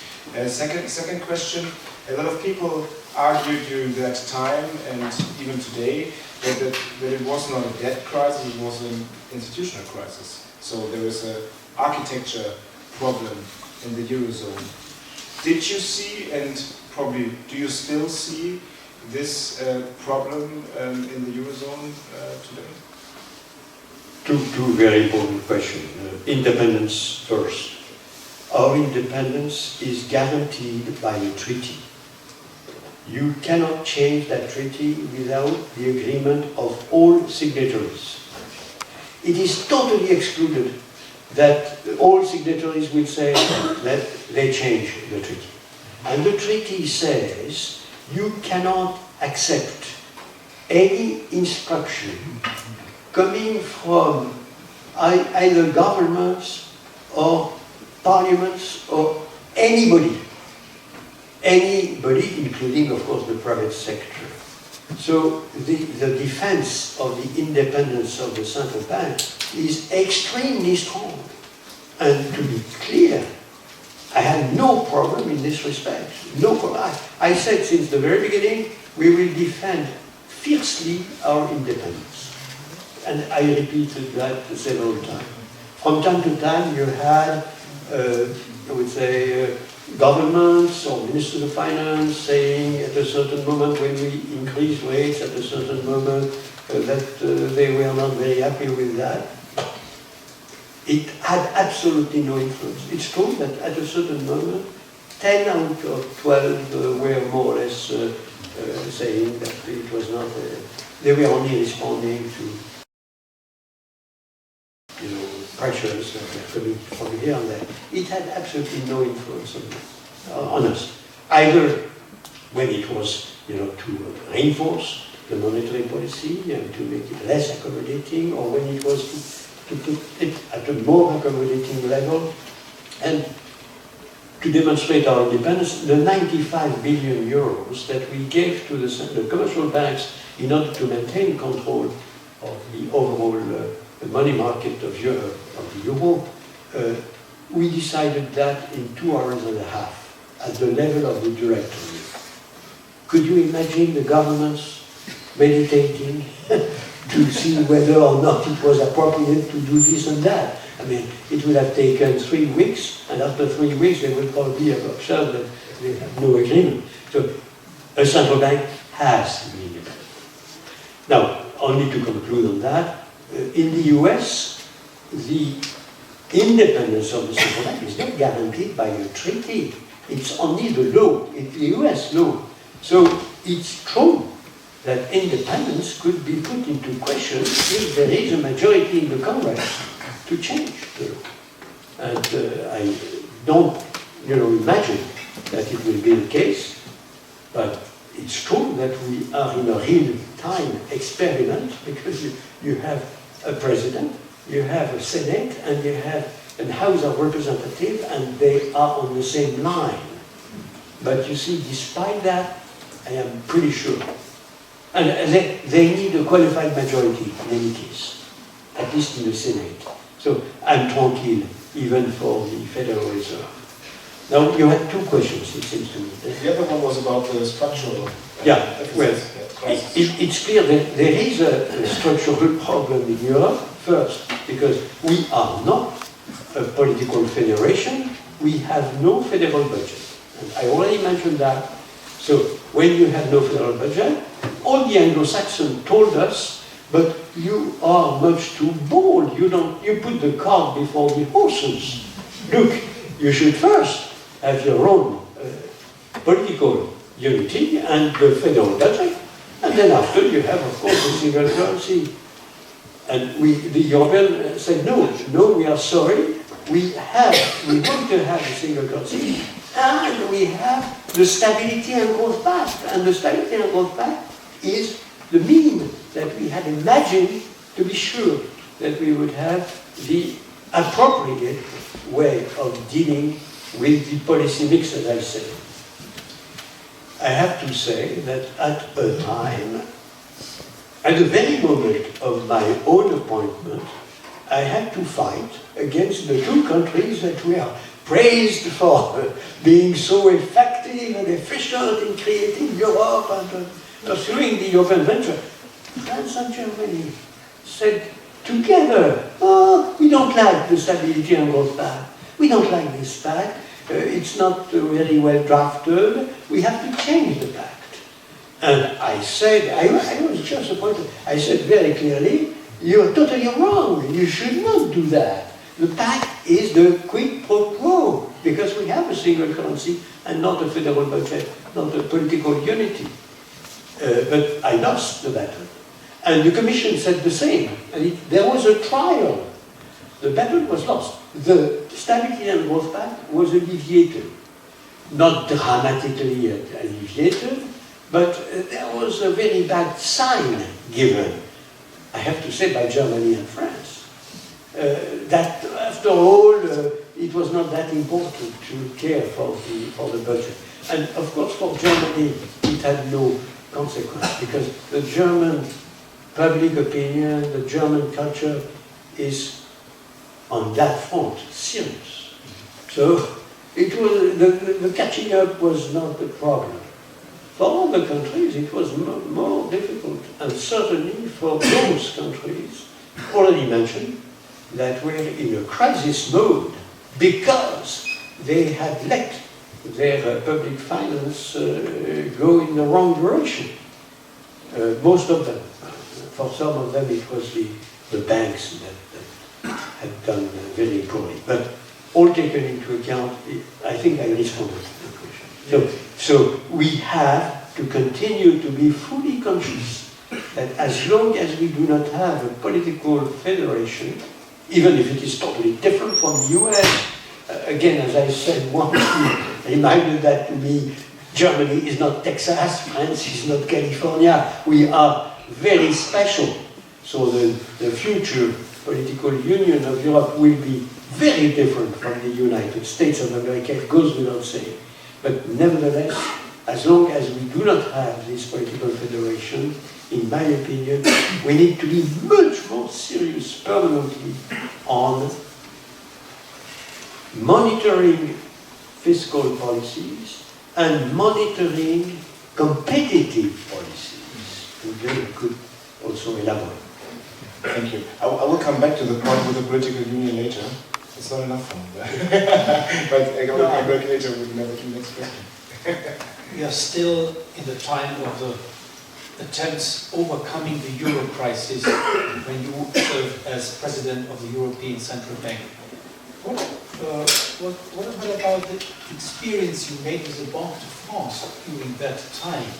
Second question, a lot of people argued during that time and even today that it was not a debt crisis, it was an institutional crisis. So there is an architecture problem in the Eurozone. Did you see, and probably do you still see, this problem in the Eurozone today? Two very important questions. Independence first. Our independence is guaranteed by a treaty. You cannot change that treaty without the agreement of all signatories. It is totally excluded that all signatories will say that they change the treaty. And the treaty says you cannot accept any instruction coming from either governments or parliaments or anybody, including, of course, the private sector. So the defense of the independence of the central bank is extremely strong. And to be clear, I had no problem in this respect. No problem. I said since the very beginning, we will defend fiercely our independence. And I repeated that several times. From time to time, you had, I would say, governments or ministers of finance saying at a certain moment when we increase rates, at a certain moment that they were not very happy with that. It had absolutely no influence. It's true that at a certain moment, 10 out of 12 were more or less saying that it was not, they were only responding to pressures that were coming from here and there. It had absolutely no influence on us. Either when it was, to reinforce the monetary policy and to make it less accommodating, or when it was to put it at a more accommodating level. And to demonstrate our independence, the 95 billion euros that we gave to the commercial banks in order to maintain control of the overall money market of Europe, of the euro, we decided that in 2.5 hours at the level of the directory. Could you imagine the governments meditating to see whether or not it was appropriate to do this and that? I mean, it would have taken 3 weeks, and after 3 weeks they would probably have observed that they have no agreement. So a central bank has to be independent. Now, only to conclude on that, in the US, the independence of the central bank is not guaranteed by a treaty. It's only the law, it's the US law. So it's true that independence could be put into question if there is a majority in the Congress to change the law. And I don't imagine that it will be the case, but it's true that we are in a real-time experiment because you have a president, you have a Senate, and you have a House of Representatives, and they are on the same line. But you see, despite that, I am pretty sure. And they need a qualified majority in any case, at least in the Senate. So I'm tranquille, even for the Federal Reserve. Now, you had 2 questions, it seems to me. The other one was about the structural. Well, it's clear that there is a structural problem in Europe, first, because we are not a political federation, we have no federal budget. And I already mentioned that. So when you have no federal budget, all the Anglo-Saxons told us, but you are much too bold, you put the cart before the horses. Look, you should first have your own political unity and the federal budget, and then after you have, of course, the single currency. And the European said, no, we are sorry, we want to have a single currency, and we have the Stability and Growth Pact. And the Stability and Growth Pact is the mean that we had imagined to be sure that we would have the appropriate way of dealing with the policy mix, as I said. I have to say that at a time, at the very moment of my own appointment, I had to fight against the two countries that were praised for being so effective and efficient in creating Europe and pursuing the European venture. France and Germany said together, oh, we don't like the Stability and Growth Pact. We don't like this pact. It's not very well drafted. We have to change the pact. And I said, I was just appointed, I said very clearly, you're totally wrong. You should not do that. The pact is the quid pro quo, because we have a single currency and not a federal budget, not a political unity. But I lost the battle. And the Commission said the same. And there was a trial. The battle was lost. The Stability and Growth Pact was alleviated. Not dramatically alleviated, but there was a very bad sign given, I have to say, by Germany and France. That after all, it was not that important to care for the budget. And of course for Germany it had no consequence, because the German public opinion, the German culture is on that front serious. So it was, the catching up was not the problem. For other countries it was more difficult, and certainly for those countries already mentioned that were in a crisis mode because they had let their public finance go in the wrong direction. Most of them. For some of them it was the banks that had done very poorly. But all taken into account, I think I responded to the question. So we have to continue to be fully conscious that as long as we do not have a political federation, even if it is totally different from the US, again, as I said once, you reminded that to me, Germany is not Texas, France is not California, we are very special. So the future political union of Europe will be very different from the United States of America, it goes without saying. But nevertheless, as long as we do not have this political federation, in my opinion, we need to be much more serious permanently on monitoring fiscal policies and monitoring competitive policies. We could also elaborate. Thank you. I will come back to the point with the political union later. It's not enough for me. But I will come back later with the next question. We are still in the time of the attempts overcoming the euro crisis when you served as president of the European Central Bank. What about the experience you made with the Banque de France during that time?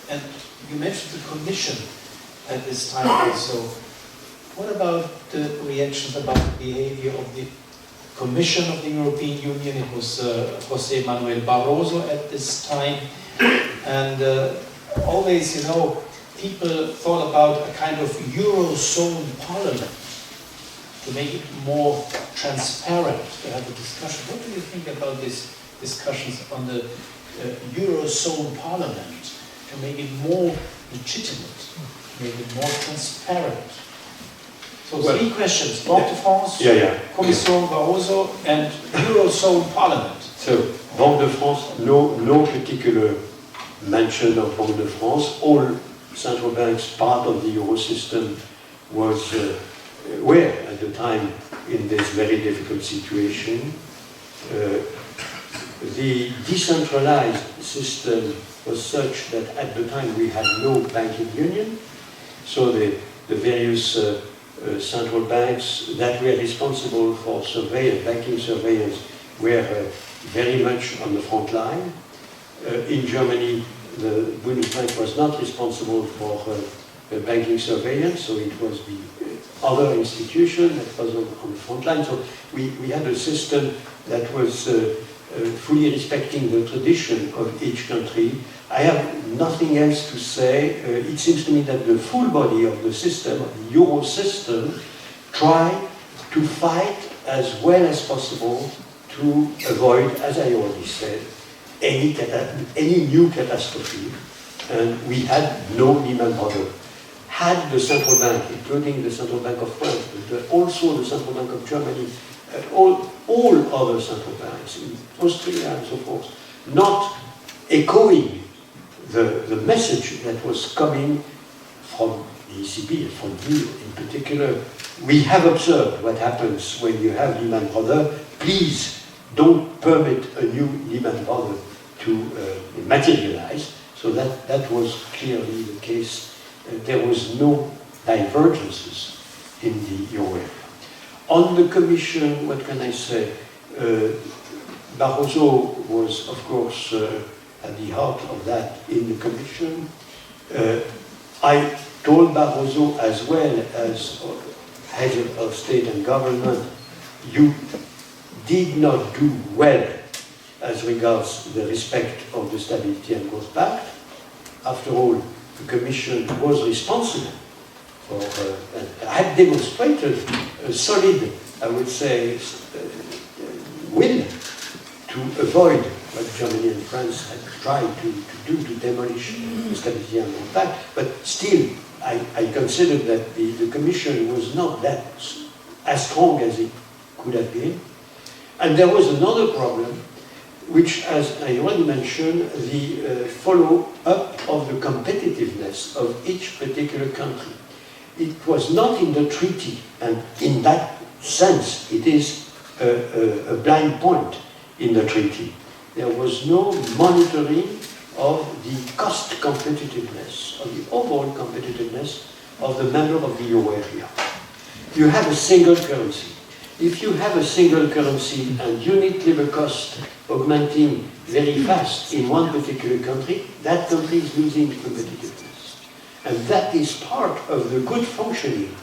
And you mentioned the Commission at this time also. What about the reactions about the behavior of the Commission of the European Union? It was José Manuel Barroso at this time. And always, you know, people thought about a kind of Eurozone parliament to make it more transparent, to have a discussion. What do you think about these discussions on the Eurozone parliament, to make it more legitimate, to make it more transparent? So well, 3 questions: Banque de France, Commission Barroso, and Eurozone Parliament. So Banque de France, no particular mention of Banque de France. All central banks, part of the euro system, was were at the time in this very difficult situation. The decentralized system was such that at the time we had no banking union, so the various central banks that were responsible for banking surveillance were very much on the front line. In Germany, the Bundesbank was not responsible for banking surveillance, so it was the other institution that was on the front line. So we had a system that was fully respecting the tradition of each country. I have nothing else to say. It seems to me that the full body of the system, of the Euro system, tried to fight as well as possible to avoid, as I already said, any new catastrophe. And we had no Lehman Brothers. Had the central bank, including the Central Bank of France, but also the Central Bank of Germany, all other central banks in Austria and so forth, not echoing the message that was coming from the ECB, from you in particular. We have observed what happens when you have Lehman Brothers. Please don't permit a new Lehman Brothers to materialize. So that was clearly the case. There was no divergences in the euro area. On the Commission, what can I say? Barroso was, of course, at the heart of that in the Commission. I told Barroso, as well as head of state and government, you did not do well as regards the respect of the Stability and Growth Pact. After all, the Commission was responsible for, had demonstrated a solid, I would say, will to avoid what Germany and France had tried to do, to demolish the Stability and Growth Pact. But still, I consider that the Commission was not that as strong as it could have been. And there was another problem, which, as I already mentioned, the follow-up of the competitiveness of each particular country. It was not in the treaty, and in that sense, it is a blind point in the treaty. There was no monitoring of the cost competitiveness, of the overall competitiveness of the member of the euro area. You have a single currency. If you have a single currency and unit labor cost augmenting very fast in one particular country, that country is losing competitiveness. And that is part of the good functioning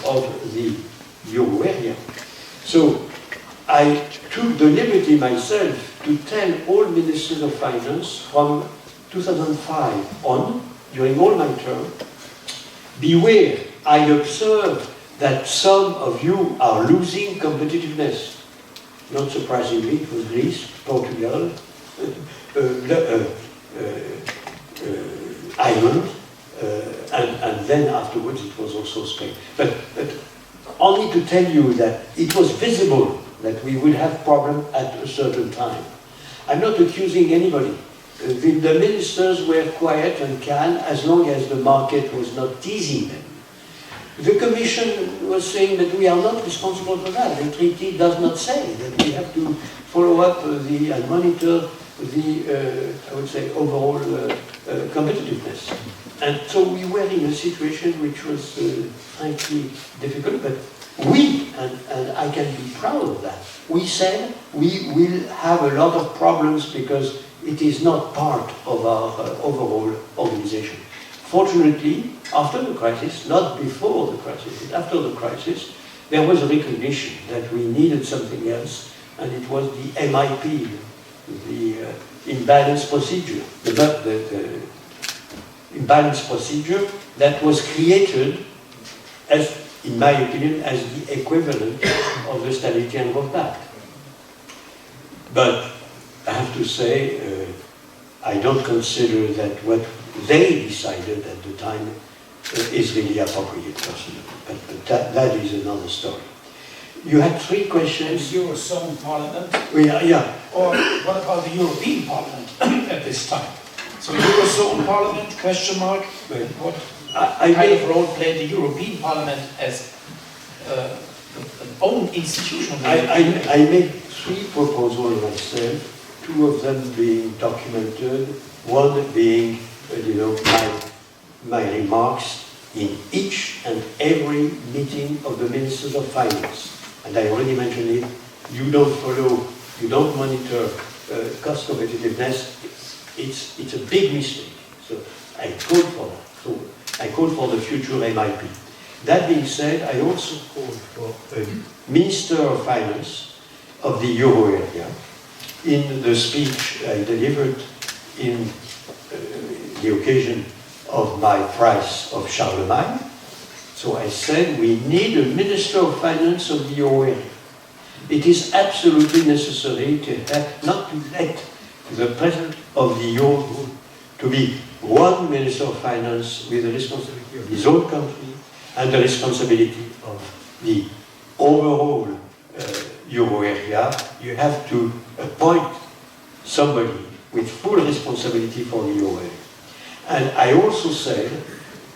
of the euro area. So I took the liberty myself to tell all ministers of finance from 2005 on, during all my term, beware, I observe that some of you are losing competitiveness. Not surprisingly, it was Greece, Portugal, Ireland, and then afterwards it was also Spain. But only to tell you that it was visible that we would have problems at a certain time. I'm not accusing anybody. The ministers were quiet and calm as long as the market was not teasing them. The Commission was saying that we are not responsible for that. The treaty does not say that we have to follow up and monitor the, I would say, overall competitiveness. And so we were in a situation which was frankly difficult, but we, and I can be proud of that, we said we will have a lot of problems because it is not part of our overall organization. Fortunately, after the crisis, not before the crisis, but after the crisis, there was a recognition that we needed something else, and it was the MIP, the imbalance procedure, the imbalance procedure that was created as, in my opinion, as the equivalent of the Stability and Growth Pact. But I have to say, I don't consider that what they decided at the time is really appropriate personally. But that is another story. You had three questions. The Eurozone Parliament? Yeah. Or what about the European Parliament at this time? So Eurozone Parliament, question mark? Right. What I kind of role played the European Parliament as an own institution. I made 3 proposals myself, 2 of them being documented, one being, my remarks in each and every meeting of the Ministers of Finance. And I already mentioned it, you don't monitor cost competitiveness, it's a big mistake. So I called for that. So I called for the future MIP. That being said, I also called for a Minister of Finance of the Euro area. In the speech I delivered in the occasion of my prize of Charlemagne, so I said we need a Minister of Finance of the Euro area. It is absolutely necessary to have, not to let the President of the Euro to be one Minister of Finance with the responsibility of his own country and the responsibility of the overall Euro area. You have to appoint somebody with full responsibility for the Euro area. And I also said,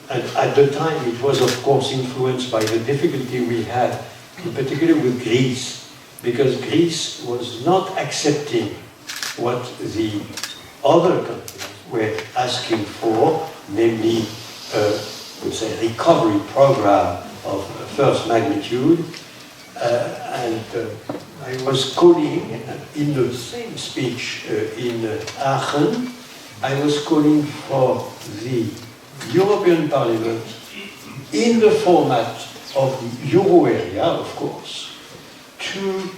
and at the time it was of course influenced by the difficulty we had, in particular with Greece, because Greece was not accepting what the other countries were asking for, namely recovery program of first magnitude. I was calling, in the same speech in Aachen, I was calling for the European Parliament in the format of the Euro area, of course, to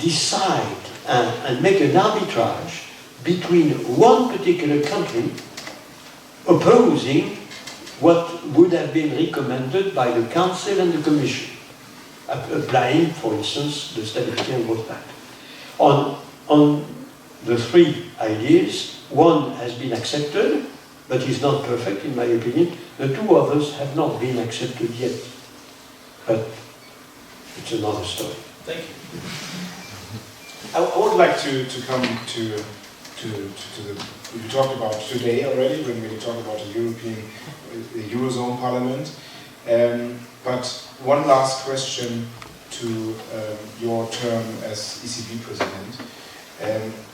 decide and make an arbitrage between one particular country opposing what would have been recommended by the Council and the Commission, applying, for instance, the Stability and Growth Pact. On the 3 ideas, one has been accepted, but is not perfect in my opinion. The 2 others have not been accepted yet, but it's another story. Thank you. I would like to come to the, we talked about today already when we talked about the Eurozone Parliament. But one last question to your term as ECB President.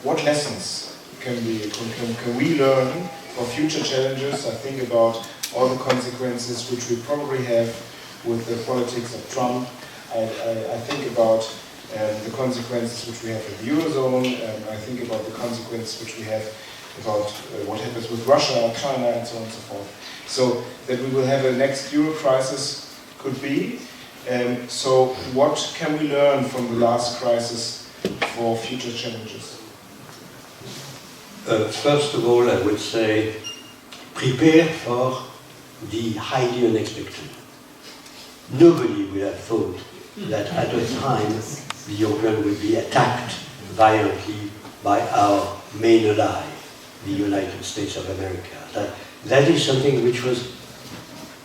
What lessons can we learn for future challenges? I think about all the consequences which we probably have with the politics of Trump. I think about the consequences which we have in the Eurozone. I think about the consequences which we have about what happens with Russia, China, and so on and so forth. So that we will have a next Euro crisis could be. So what can we learn from the last crisis for future challenges? First of all, I would say prepare for the highly unexpected. Nobody would have thought that at a time the European would be attacked violently by our main ally, the United States of America. That is something which was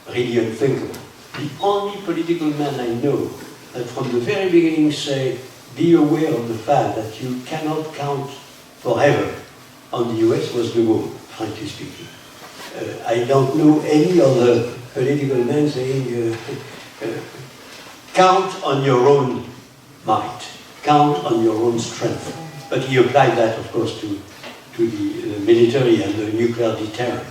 really unthinkable. The only political man I know that from the very beginning say, be aware of the fact that you cannot count forever on the US was De Gaulle, frankly speaking. I don't know any other political man saying, count on your own might, count on your own strength. But he applied that, of course, to the military and the nuclear deterrent.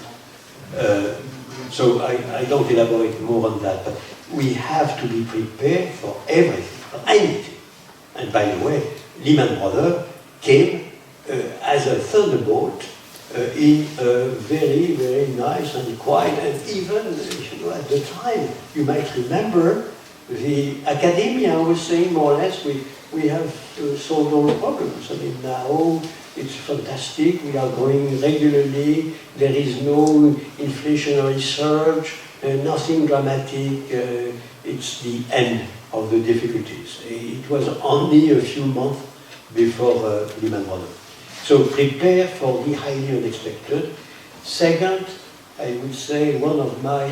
So I don't elaborate more on that, but we have to be prepared for everything, for anything. And by the way, Lehman Brothers came as a thunderbolt in a very, very nice and quiet, and even at the time, you might remember, the academia was saying more or less, we have solved all the problems. I mean, now it's fantastic, we are growing regularly, there is no inflationary surge, nothing dramatic, it's the end of the difficulties. It was only a few months before Lehman Brothers. So prepare for the highly unexpected. Second, I would say one of my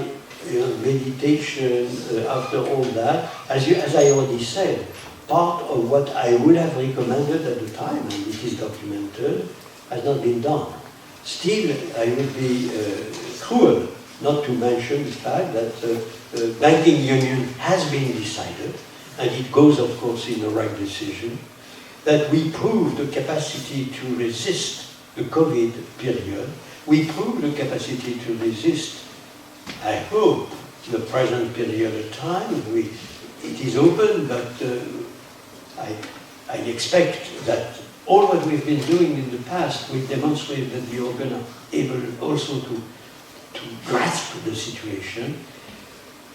meditation after all that, as I already said, part of what I would have recommended at the time, and it is documented, has not been done. Still, I would be cruel not to mention the fact that banking union has been decided, and it goes, of course, in the right decision, that we proved the capacity to resist the COVID period. We proved the capacity to resist, I hope, the present period of time. It is open, but I expect that all what we've been doing in the past will demonstrate that the Europeans are able also to grasp the situation.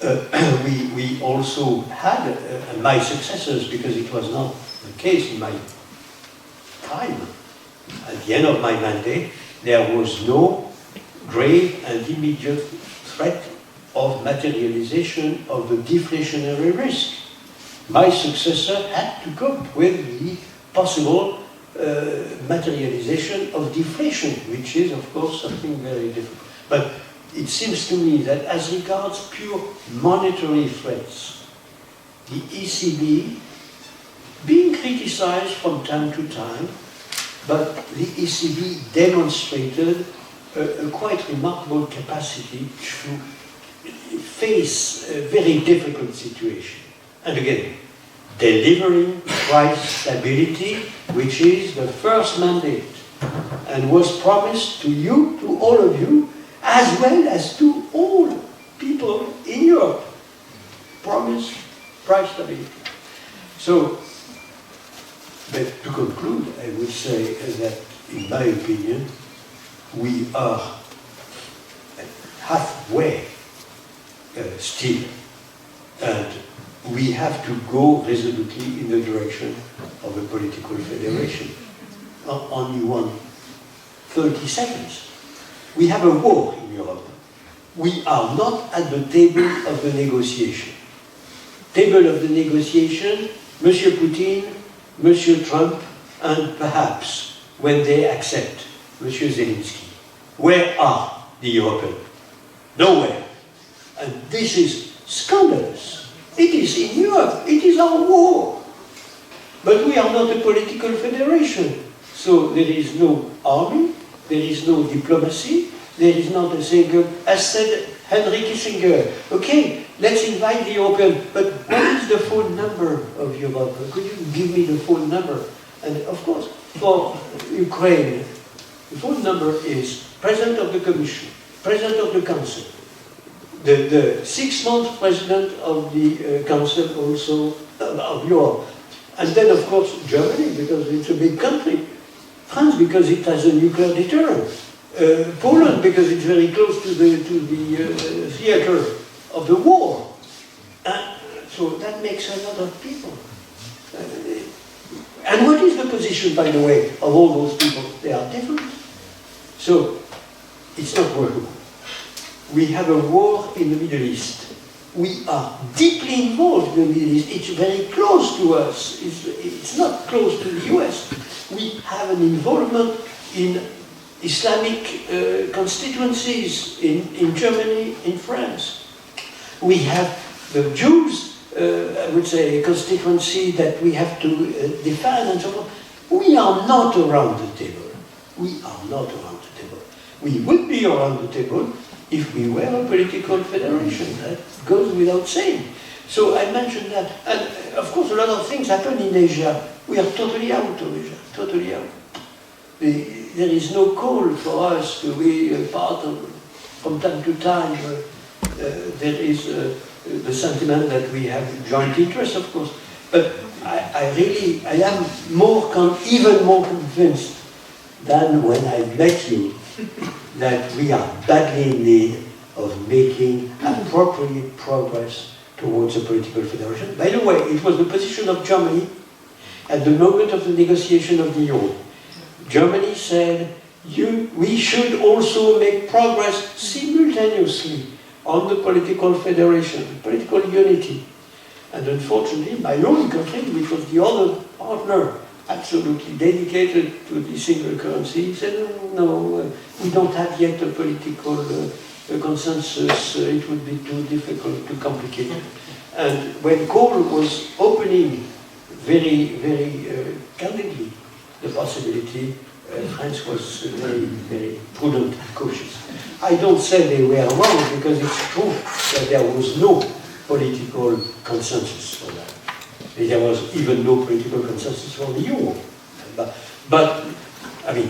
We also had my successors, because it was not the case in my time. At the end of my mandate, there was no grave and immediate threat of materialization of the deflationary risk. My successor had to cope with the possible materialization of deflation, which is, of course, something very difficult. But it seems to me that as regards pure monetary threats, the ECB, being criticized from time to time, but the ECB demonstrated a quite remarkable capacity to face a very difficult situation. And again, delivering price stability, which is the first mandate, and was promised to you, to all of you, as well as to all people in Europe. Promise price stability. So, but to conclude, I would say that, in my opinion, we are halfway still, and we have to go resolutely in the direction of a political federation. Only 30 seconds. We have a war in Europe. We are not at the table of the negotiation. Table of the negotiation, Monsieur Putin, Monsieur Trump, and perhaps, when they accept, Monsieur Zelensky. Where are the Europeans? Nowhere. And this is scandalous. It is in Europe. It is our war. But we are not a political federation. So there is no army, there is no diplomacy, there is not a single, as said Henry Kissinger, okay, let's invite the European, but what is the phone number of Europe? Could you give me the phone number? And of course, for Ukraine, the phone number is President of the Commission, President of the Council, the 6-month President of the Council also of Europe, and then of course Germany, because it's a big country, France, because it has a nuclear deterrent, Poland, because it's very close to the theater of the war. So that makes a lot of people. And what is the position, by the way, of all those people? They are different. So it's not workable. We have a war in the Middle East. We are deeply involved in the Middle East. It's very close to us. It's not close to the US. We have an involvement in Islamic constituencies in Germany, in France. We have the Jews, I would say, constituency that we have to defend and so on. We are not around the table. We are not around the table. We would be around the table if we were a political federation. That goes without saying. So I mentioned that. And of course, a lot of things happen in Asia. We are totally out of Asia, totally out. There is no call for us to be a part of, from time to time, there is the sentiment that we have joint interests, of course. But I am even more convinced than when I met you that we are badly in need of making appropriate progress towards a political federation. By the way, it was the position of Germany at the moment of the negotiation of the euro. Germany said, we should also make progress simultaneously on the political federation, political unity. And unfortunately, my own country, which was the other partner, absolutely dedicated to the single currency, said, no, we don't have yet a political consensus, it would be too difficult, too complicated. And when Kohl was opening very, very candidly the possibility, France was very, very prudent and cautious. I don't say they were wrong, because it's true that there was no political consensus for that. There was even no political consensus for the euro. But I mean,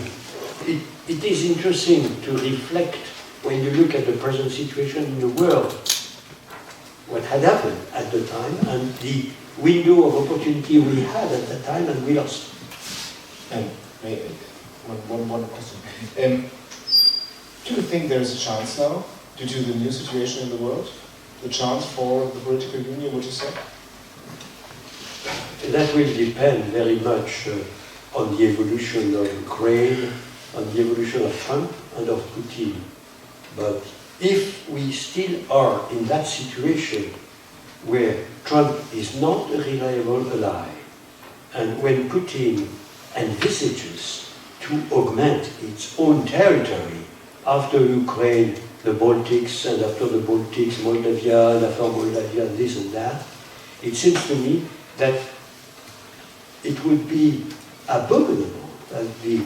it is interesting to reflect when you look at the present situation in the world, what had happened at the time, and the window of opportunity we had at the time, and we lost. One question. Do you think there is a chance now, due to the new situation in the world, the chance for the political union, what you said? That will depend very much on the evolution of Ukraine, on the evolution of Trump and of Putin. But if we still are in that situation where Trump is not a reliable ally, and when Putin envisages to augment its own territory after Ukraine, the Baltics, and after the Baltics, Moldavia, and after Moldavia, this and that, it seems to me that it would be abominable that the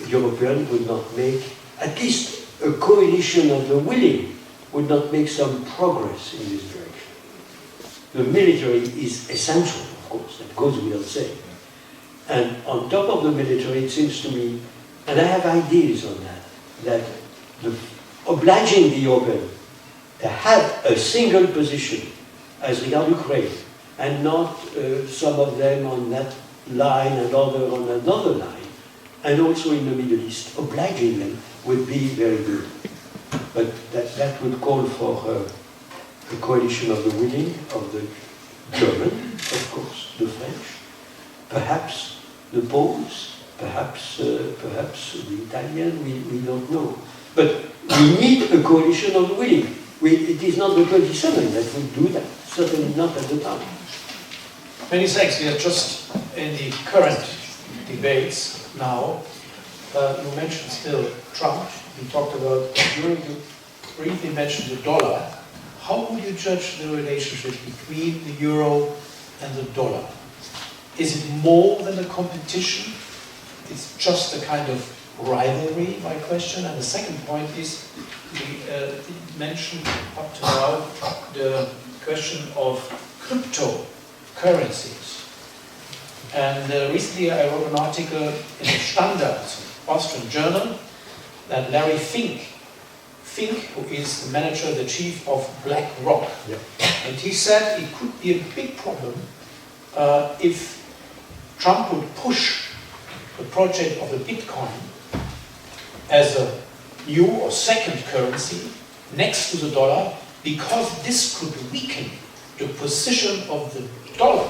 Europeans would not make, at least a coalition of the willing, would not make some progress in this direction. The military is essential, of course, that goes without saying. And on top of the military, it seems to me, and I have ideas on that obliging the Europeans to have a single position as regards Ukraine, and not some of them on that line and other on another line, and also in the Middle East, obliging them would be very good. But that would call for a coalition of the willing, of the German, of course, the French, perhaps the Poles, perhaps the Italian, we don't know. But we need a coalition of the willing. It is not the 27 that will do that, certainly not at the time. Many thanks. We are just in the current debates now. You mentioned still Trump. You talked about, you briefly mentioned the dollar. How would you judge the relationship between the euro and the dollar? Is it more than a competition? It's just a kind of rivalry, my question. And the second point is, we mentioned up to now the question of cryptocurrencies. And recently I wrote an article in the Standard, Austrian journal, that Larry Fink, who is the manager, the chief of BlackRock, and he said it could be a big problem if Trump would push the project of the Bitcoin as a new or second currency next to the dollar, because this could weaken the position of the dollar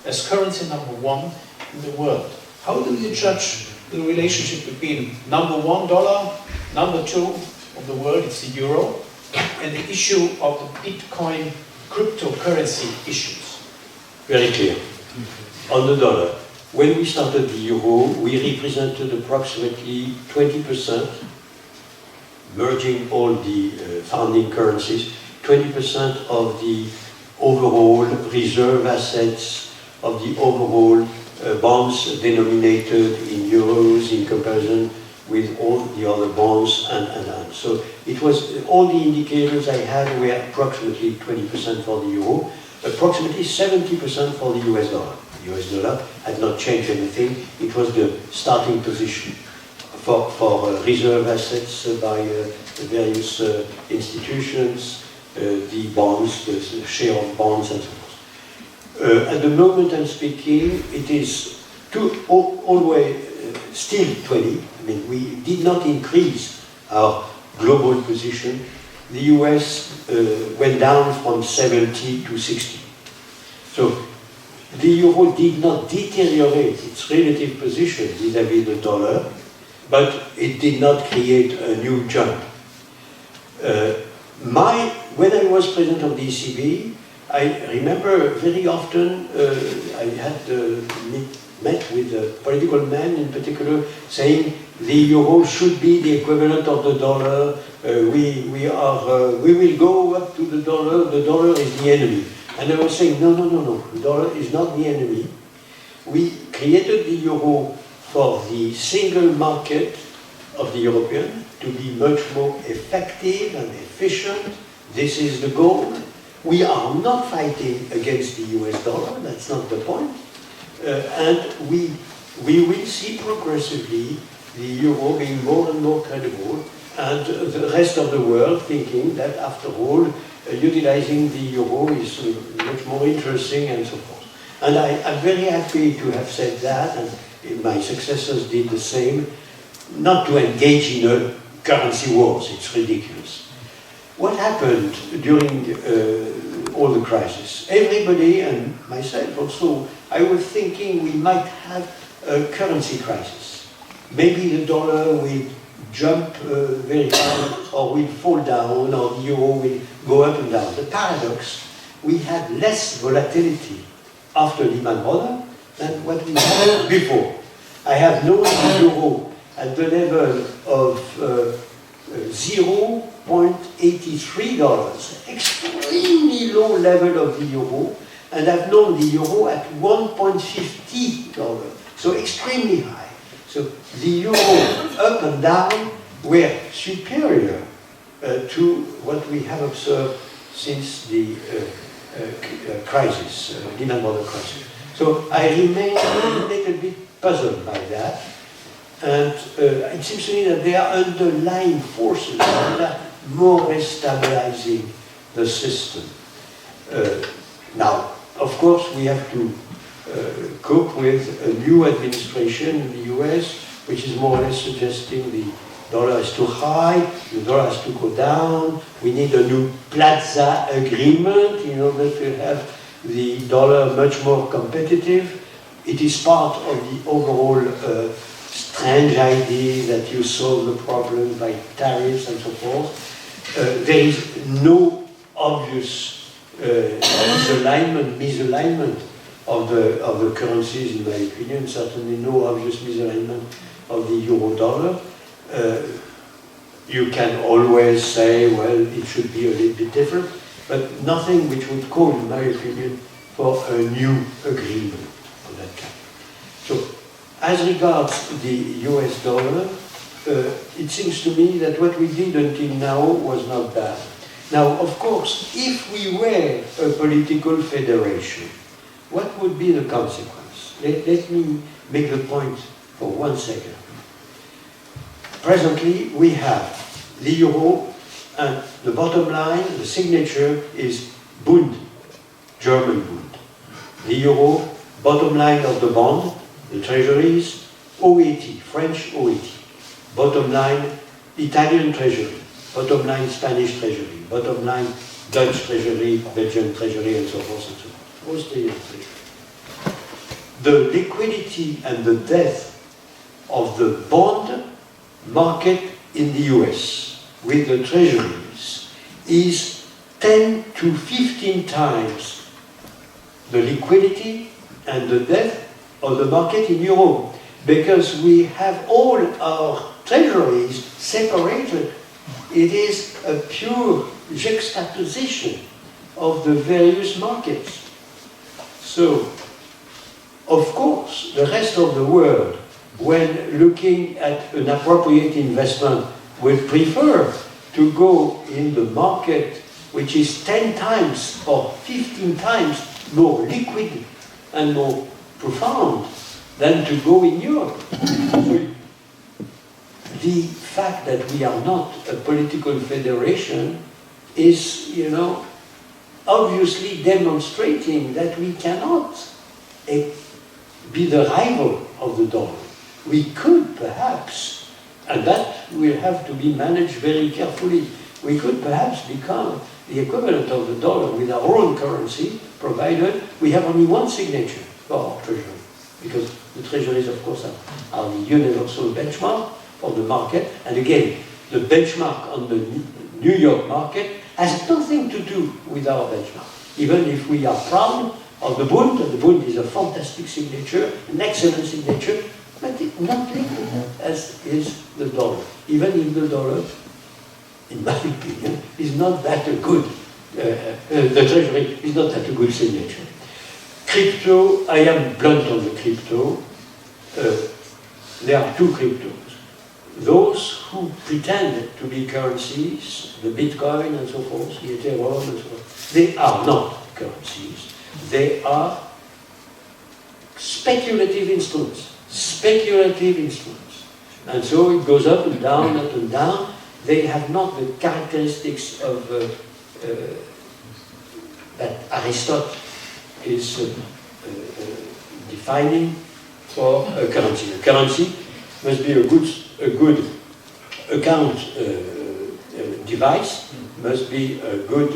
as currency number one in the world. How do you judge the relationship between number one dollar, number two of the world, it's the euro, and the issue of the Bitcoin cryptocurrency issues? Very clear. On the dollar, when we started the euro, we represented approximately 20%, merging all the founding currencies, 20% of the overall reserve assets, of the overall bonds denominated in euros in comparison with all the other bonds and. So it was, all the indicators I had were approximately 20% for the euro, approximately 70% for the US dollar. The US dollar had not changed anything. It was the starting position for reserve assets by various institutions, the bonds, the share of bonds and so forth. At the moment I'm speaking, it is always still 20. I mean, we did not increase our global position. The US went down from 70 to 60. So the euro did not deteriorate its relative position vis-à-vis the dollar, but it did not create a new jump. When I was president of the ECB, I remember very often I had met with a political man in particular saying the euro should be the equivalent of the dollar. We will go up to the dollar is the enemy. And I was saying, no, the dollar is not the enemy. We created the euro for the single market of the European to be much more effective and efficient. This is the goal. We are not fighting against the US dollar, that's not the point. And we will see progressively the euro being more and more credible, and the rest of the world thinking that, after all, utilizing the euro is much more interesting, and so forth. And I'm very happy to have said that, and my successors did the same, not to engage in a currency wars. It's ridiculous. What happened during all the crisis? Everybody, and myself also, I was thinking we might have a currency crisis. Maybe the dollar will jump very high, or will fall down, or the euro will go up and down. The paradox, we had less volatility after Lehman Brothers than what we had before. I have known the euro at the level of $0.83, extremely low level of the euro, and I've known the euro at $1.50, so extremely high. So the euro up and down were superior to what we have observed since the crisis, Lehman Brothers crisis. So I remain a little bit puzzled by that. And it seems to me that there are underlying forces that are more stabilizing the system. Now, of course, we have to cope with a new administration in the US, which is more or less suggesting the dollar is too high, the dollar has to go down, we need a new Plaza agreement in order to have the dollar much more competitive. It is part of the overall strange idea that you solve the problem by tariffs and so forth. There is no obvious misalignment of the currencies, in my opinion. Certainly no obvious misalignment of the euro-dollar. You can always say, well, it should be a little bit different, but nothing which would call, in my opinion, for a new agreement of that kind. So, as regards the US dollar, it seems to me that what we did until now was not bad. Now, of course, if we were a political federation, what would be the consequence? Let me make the point for 1 second. Presently, we have the euro, and the bottom line, the signature is Bund, German Bund. The euro, bottom line of the bond, the treasuries, OAT, French OAT. Bottom line, Italian treasury. Bottom line, Spanish treasury. Bottom line, Dutch treasury, Belgian treasury, and so forth and so forth. Austrian treasury. The liquidity and the depth of the bond market in the US with the treasuries is 10 to 15 times the liquidity and the depth of the market in Europe, because we have all our treasuries separated. It is a pure juxtaposition of the various markets. So, of course, the rest of the world, when looking at an appropriate investment, would prefer to go in the market which is 10 times or 15 times more liquid and more profound than to go in Europe. The fact that we are not a political federation is, obviously demonstrating that we cannot be the rival of the dollar. We could perhaps, and that will have to be managed very carefully, we could perhaps become the equivalent of the dollar with our own currency, provided we have only one signature for our treasury. Because the treasuries, of course, are the universal benchmark for the market. And again, the benchmark on the New York market has nothing to do with our benchmark. Even if we are proud of the Bund, and the Bund is a fantastic signature, an excellent signature, but it's not liquid as is the dollar. Even if the dollar, in my opinion, is not that a good, the treasury is not that a good signature. Crypto, I am blunt on the crypto. there are two cryptos. Those who pretend to be currencies, the Bitcoin and so forth, the Ethereum and so forth, they are not currencies. They are speculative instruments. Speculative instruments. And so it goes up and down, up and down. They have not the characteristics of that Aristotle is defining for a currency. A currency must be a good account device, must be a good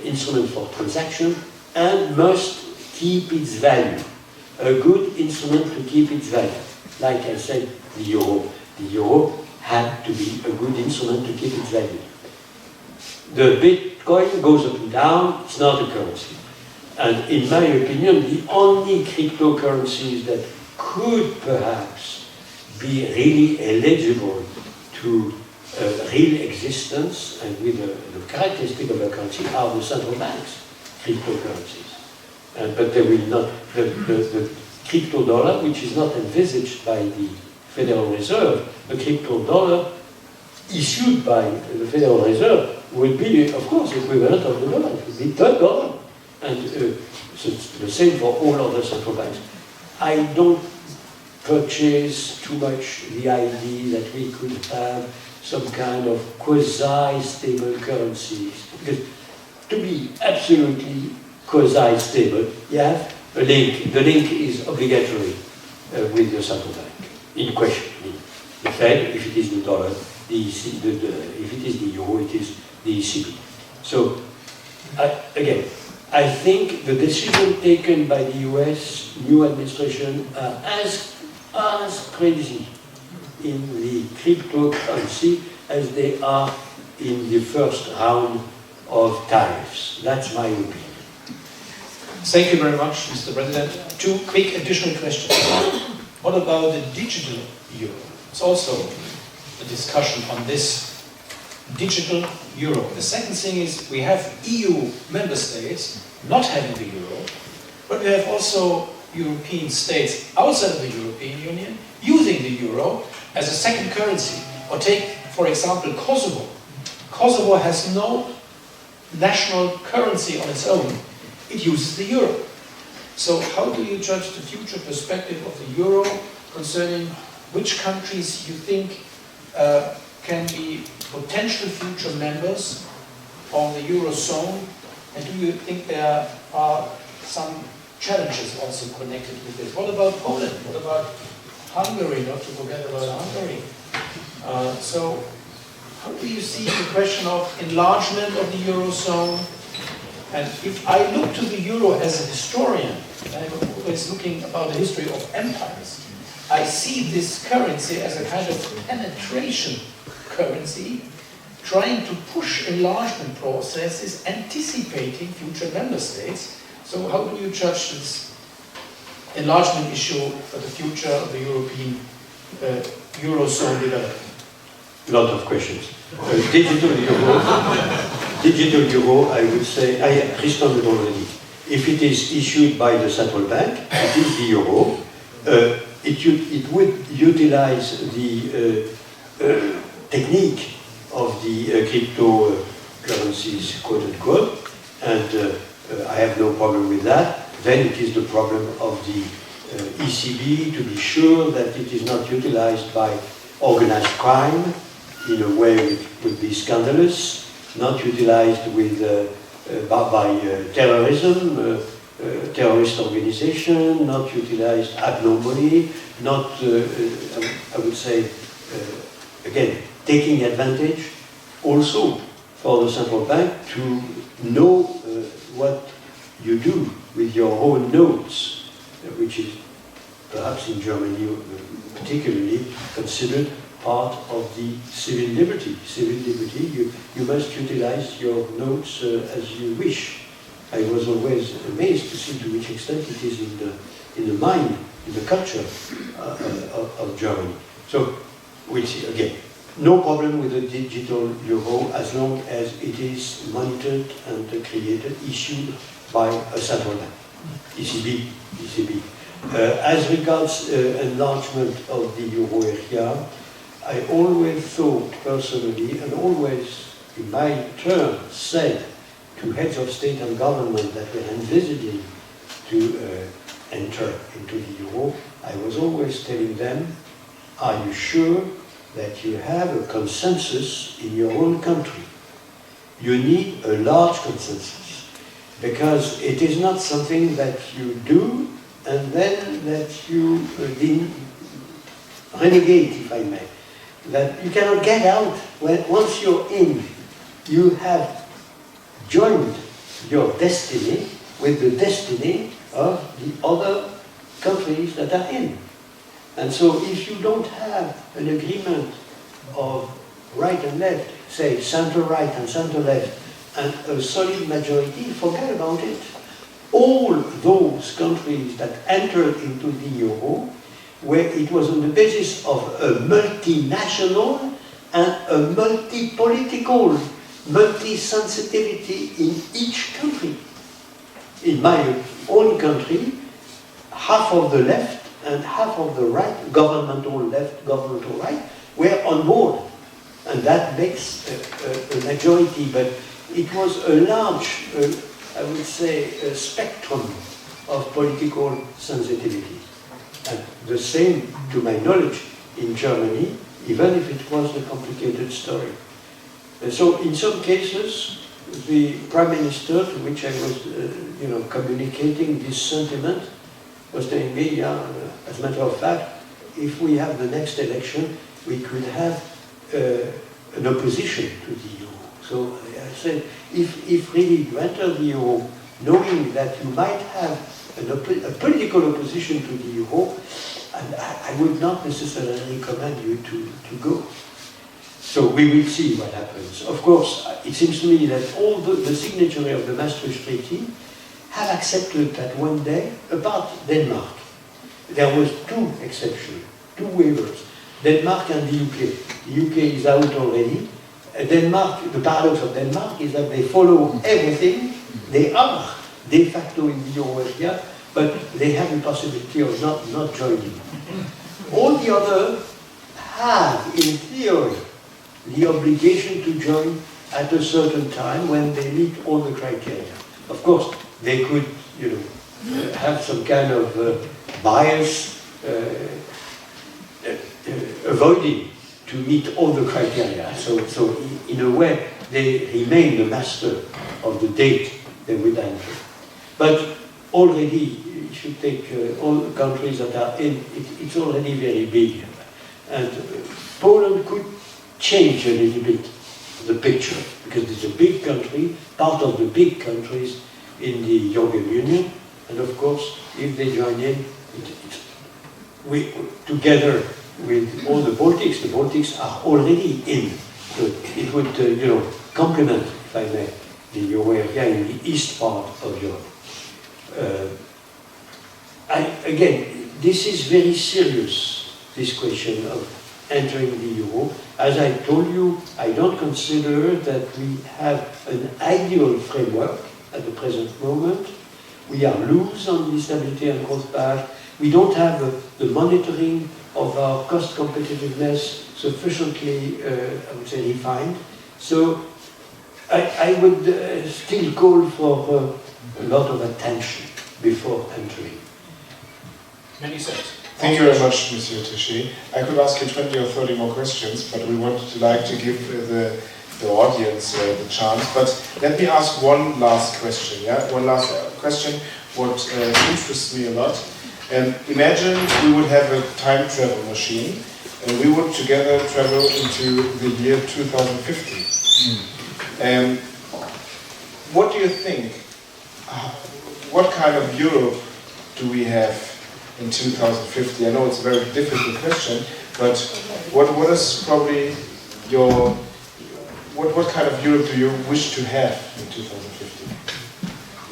instrument for transaction, and must keep its value. A good instrument to keep its value. Like I said, the euro. The euro had to be a good instrument to keep its value. The Bitcoin goes up and down, it's not a currency. And in my opinion, the only cryptocurrencies that could perhaps be really eligible to real existence and with the characteristic of a currency are the central banks' cryptocurrencies. But they will not, the crypto dollar, which is not envisaged by the Federal Reserve, the crypto dollar issued by the Federal Reserve would be, of course, equivalent of the dollar. It would be the dollar. And so it's the same for all other central banks. I don't purchase too much the idea that we could have some kind of quasi-stable currencies. Because to be absolutely quasi-stable, you have a link. The link is obligatory with the central bank in question. The Fed, if it is the dollar, the EC, if it is the euro, it is the ECB. So, again, I think the decision taken by the US new administration are as crazy in the cryptocurrency as they are in the first round of tariffs. That's my opinion. Thank you very much, Mr. President. Two quick additional questions. What about the digital euro? It's also a discussion on this digital euro. The second thing is we have EU member states not having the euro, but we have also European states outside of the European Union using the euro as a second currency. Or take, for example, Kosovo. Kosovo has no national currency on its own. It uses the euro. So how do you judge the future perspective of the euro concerning which countries you think can be potential future members of the Eurozone? And do you think there are some challenges also connected with this? What about Poland? What about Hungary? Not to forget about Hungary. So how do you see the question of enlargement of the Eurozone? And if I look to the euro as a historian, I'm always looking about the history of empires, I see this currency as a kind of penetration currency, trying to push enlargement processes, anticipating future member states. So how do you judge this enlargement issue for the future of the European Eurozone development? A lot of questions. Digital euro, I would say, I responded already. If it is issued by the central bank, it is the euro. It would utilize the technique of the cryptocurrencies, quote unquote, and I have no problem with that. Then it is the problem of the ECB to be sure that it is not utilized by organized crime in a way which would be scandalous, not utilized with, by terrorism, terrorist organization, not utilized abnormally, not, I would say, again, taking advantage also for the central bank to know what you do with your own notes, which is perhaps in Germany particularly considered part of the civil liberty. Civil liberty, you must utilize your notes as you wish. I was always amazed to see to which extent it is in the mind, in the culture of Germany. So, we'll see again. No problem with the digital euro as long as it is monitored and created, issued by a central bank, ECB. As regards enlargement of the euro area, I always thought personally, and always in my turn said to heads of state and government that were envisaging to enter into the euro, I was always telling them, are you sure that you have a consensus in your own country? You need a large consensus, because it is not something that you do and then that you renegade, if I may. That you cannot get out. Once you're in, you have joined your destiny with the destiny of the other countries that are in. And so if you don't have an agreement of right and left, say center-right and center-left, and a solid majority, forget about it. All those countries that entered into the euro, where it was on the basis of a multinational and a multi-political, multi-sensitivity in each country. In my own country, half of the left and half of the right, governmental left, governmental right, were on board. And that makes a majority, but it was a large, I would say, a spectrum of political sensitivity. And the same, to my knowledge, in Germany, even if it was a complicated story. And so, in some cases, the Prime Minister, to which I was, communicating this sentiment, was telling me, yeah, as a matter of fact, if we have the next election, we could have an opposition to the euro. So I said, if really you enter the euro, knowing that you might have a political opposition to the euro, and I would not necessarily recommend you to go. So we will see what happens. Of course, it seems to me that all the signatory of the Maastricht Treaty have accepted that one day, apart Denmark, there was two exceptions, two waivers, Denmark and the UK. The UK is out already. Denmark, the paradox of Denmark is that they follow everything. They are de facto in the euro area, but they have the possibility of not joining. All the others have, in theory, the obligation to join at a certain time when they meet all the criteria. Of course, they could, have some kind of bias, avoiding to meet all the criteria. So in a way, they remain the master of the date they would enter. But already, if you take all the countries that are in, it's already very big. And Poland could change a little bit the picture, because it's a big country, part of the big countries in the European Union. And of course, if they join in, we together with all the Baltics are already in. So it would, complement, if I may, the euro area in the east part of Europe. Again, this is very serious, this question of entering the euro. As I told you, I don't consider that we have an ideal framework at the present moment. We are loose on the Stability and Growth Pact. We don't have the monitoring of our cost competitiveness sufficiently, I would say, refined. So I would still call for a lot of attention before entering. Many thanks. Thank you very much, Monsieur Trichet. I could ask you 20 or 30 more questions, but we would like to give the audience the chance. But let me ask one last question. Yeah, one last question. What interests me a lot. Imagine we would have a time travel machine, and we would together travel into the year 2050. What do you think? What kind of Europe do we have in 2050? I know it's a very difficult question, but what is probably your what kind of Europe do you wish to have in 2050?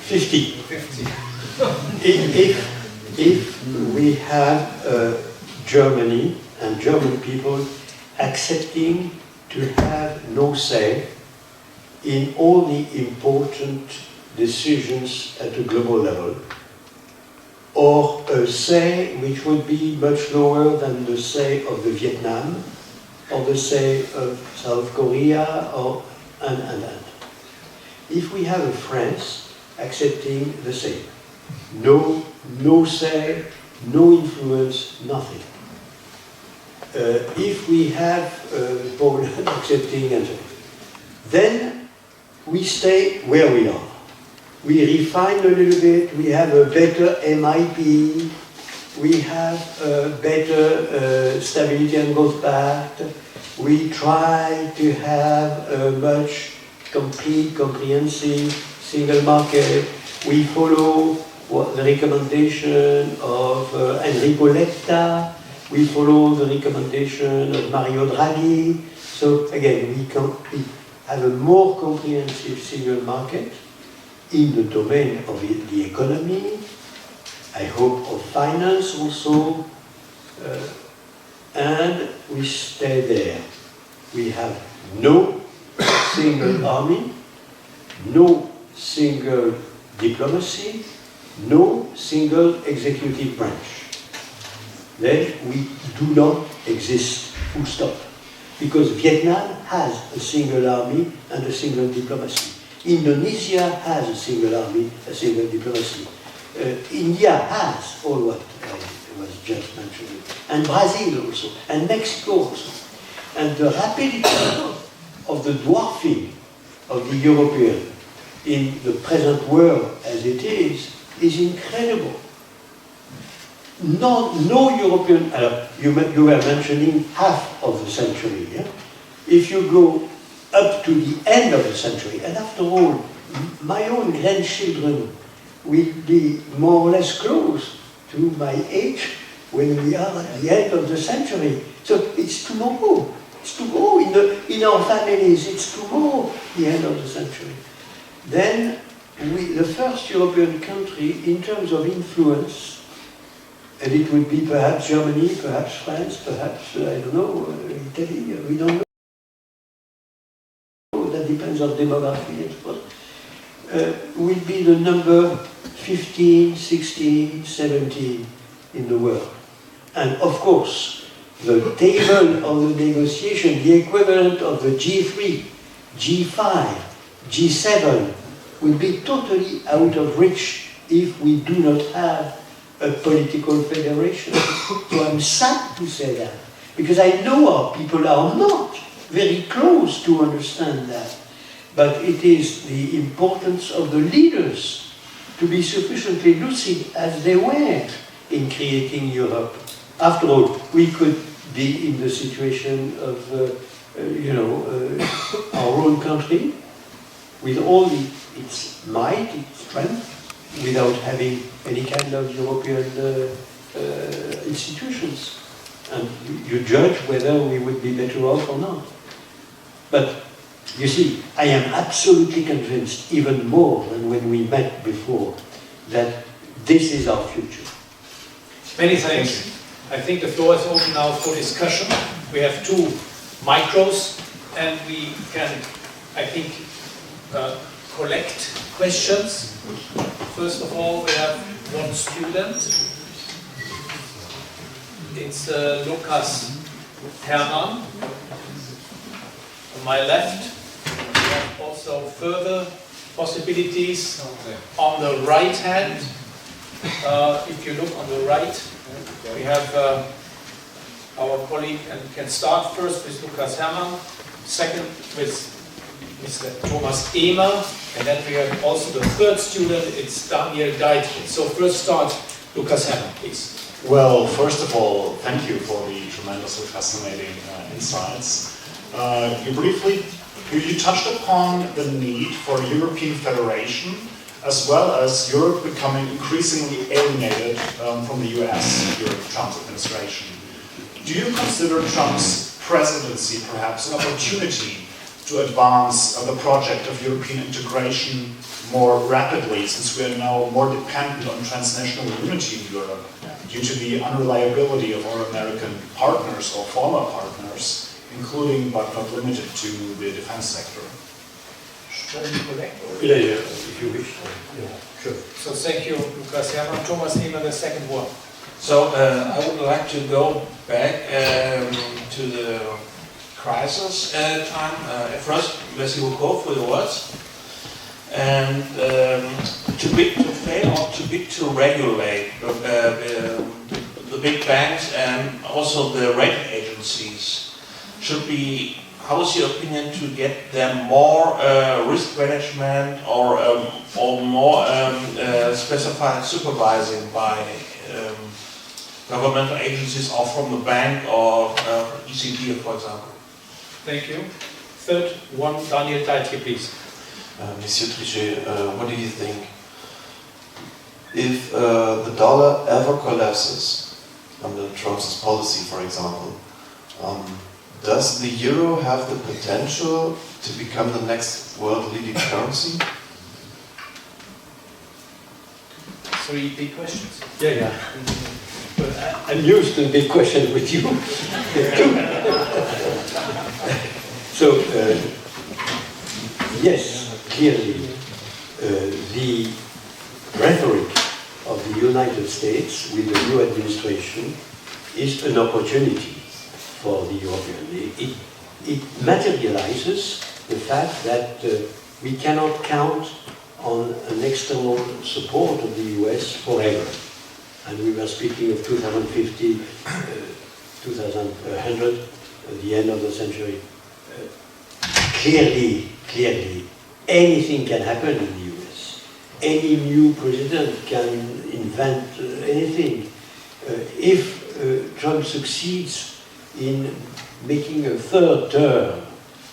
50. If we have Germany and German people accepting to have no say in all the important decisions at a global level, or a say which would be much lower than the say of the Vietnam, or the say of South Korea, or and. If we have a France accepting the same, no say, no influence, nothing. If we have Poland accepting, and then we stay where we are. We refine a little bit, we have a better MIP, we have a better Stability and Growth Pact, we try to have a much complete, comprehensive single market, we follow the recommendation of Enrico Letta, we follow the recommendation of Mario Draghi. So again, we have a more comprehensive single market in the domain of the economy, I hope of finance also, and we stay there. We have no single army, no single diplomacy, no single executive branch. Then we do not exist, full stop. Because Vietnam has a single army and a single diplomacy. Indonesia has a single army, a single diplomacy. India has all what I was just mentioning. And Brazil also, and Mexico also. And the rapidity of the dwarfing of the European in the present world as it is incredible. No European, you were mentioning half of the century, yeah? If you go up to the end of the century, and after all, my own grandchildren will be more or less close to my age when we are at the end of the century. So it's tomorrow. It's tomorrow in our families. It's tomorrow, the end of the century. Then the first European country in terms of influence, and it would be perhaps Germany, perhaps France, perhaps, I don't know, Italy, we don't know. That depends on demography and so on. Will be the number 15, 16, 17 in the world. And of course, the table of the negotiation, the equivalent of the G3, G5, G7, will be totally out of reach if we do not have a political federation. So I'm sad to say that, because I know our people are not very close to understand that. But it is the importance of the leaders to be sufficiently lucid as they were in creating Europe. After all, we could be in the situation of, our own country, with all its might, its strength, without having any kind of European institutions. And you judge whether we would be better off or not. But you see, I am absolutely convinced, even more than when we met before, that this is our future. Many thanks. I think the floor is open now for discussion. We have 2 micros, and we can, I think, collect questions. First of all, we have one student. It's Lukas Hermann. On my left, we have also further possibilities on the right hand. If you look on the right, we have our colleague, and can start first with Lukas Hermann, second with Mr. Thomas Ehmer, and then we have also the third student, it's Daniel Deitchen. So first start, Lukas Hermann, please. Well, first of all, thank you for the tremendously fascinating insights. You touched upon the need for a European federation, as well as Europe becoming increasingly alienated from the US during Trump's administration. Do you consider Trump's presidency perhaps an opportunity to advance the project of European integration more rapidly, since we are now more dependent on transnational unity in Europe due to the unreliability of our American partners or former partners, including but not limited to the defense sector? Shall we collect? Yeah, if you wish. Yeah, sure. So thank you, Lukas Hermann. Thomas Ehmer, the second one. So I would like to go back to the crisis time. First, merci beaucoup for your words. And too big to fail or too big to regulate the big banks and also the rating agencies should be. How is your opinion to get them more risk management or more specified supervising by governmental agencies or from the bank or ECB, for example? Thank you. Third one, Daniel Teitke, please. Monsieur Trichet, what do you think? If the dollar ever collapses under Trump's policy, for example, does the euro have the potential to become the next world leading currency? 3 big questions. Yeah. But I'm used to big questions with you. So, yes, clearly, the rhetoric of the United States with the new administration is an opportunity for the European. It materializes the fact that we cannot count on an external support of the US forever. And we were speaking of 2050, 2100, the end of the century. Clearly, anything can happen in the US. Any new president can invent anything. If Trump succeeds in making a third term,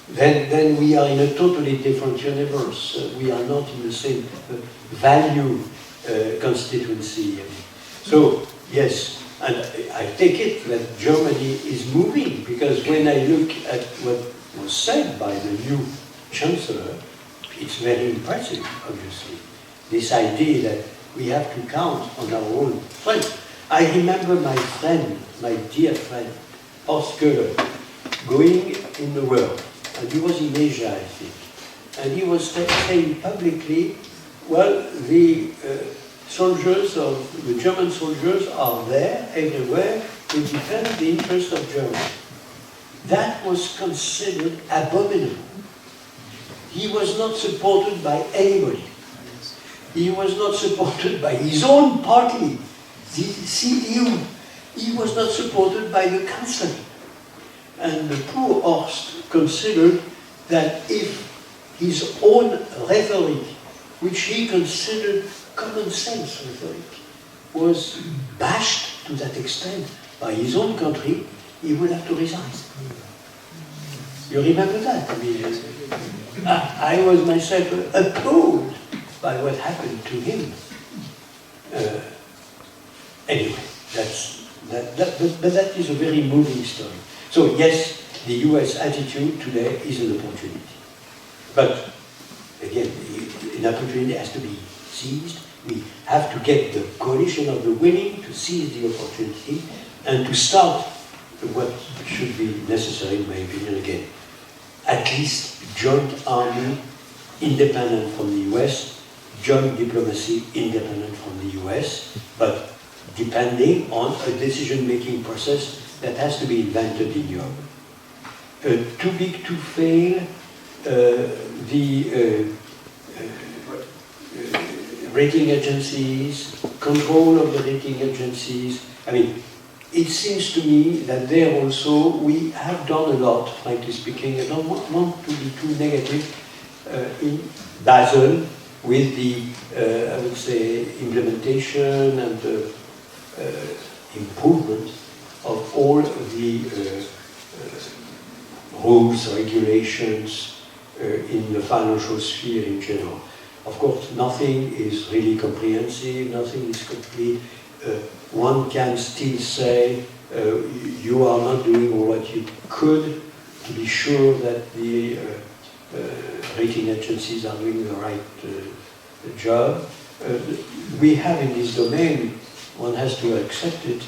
then we are in a totally different universe. We are not in the same value constituency. So, yes, and I take it that Germany is moving, because when I look at what was said by the new Chancellor, it's very impressive, obviously. This idea that we have to count on our own strength. I remember my friend, my dear friend, Horst Köhler, going in the world, and he was in Asia, I think, and he was saying publicly, well, the soldiers of the German soldiers are there everywhere to defend the interest of Germany. That was considered abominable. He was not supported by anybody. He was not supported by his own party, the CDU. He was not supported by the Chancellor. And the poor Horst considered that if his own rhetoric, which he considered common sense rhetoric, was bashed to that extent by his own country, he would have to resign. You remember that? I mean, I was myself appalled by what happened to him. Anyway, but that is a very moving story. So yes, the US attitude today is an opportunity. But again, an opportunity has to be seized. We have to get the coalition of the willing to seize the opportunity and to start what should be necessary, in my opinion, again. At least joint army independent from the US, joint diplomacy independent from the US, but depending on a decision-making process that has to be invented in Europe. Too big to fail, the rating agencies, control of the rating agencies. I mean, it seems to me that there also we have done a lot, frankly speaking. I don't want to be too negative in Basel with the, I would say, implementation and improvement of all the rules, regulations in the financial sphere in general. Of course, nothing is really comprehensive, nothing is complete. One can still say you are not doing what you could to be sure that the rating agencies are doing the right job. We have in this domain, one has to accept it,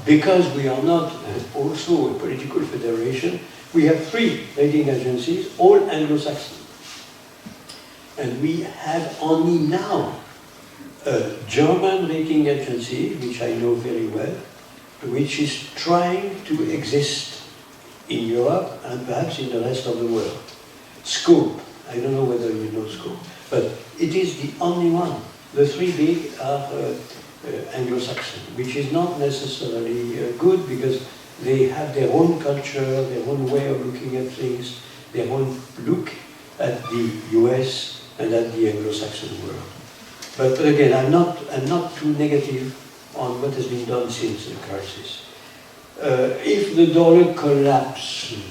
because we are not also a political federation, we have 3 rating agencies, all Anglo-Saxon. And we have only now a German rating agency, which I know very well, which is trying to exist in Europe and perhaps in the rest of the world. Scope, I don't know whether you know Scope, but it is the only one. The three big are Anglo-Saxon, which is not necessarily good because they have their own culture, their own way of looking at things, their own look at the US and at the Anglo-Saxon world. But again, I'm not too negative on what has been done since the crisis. If the dollar collapses,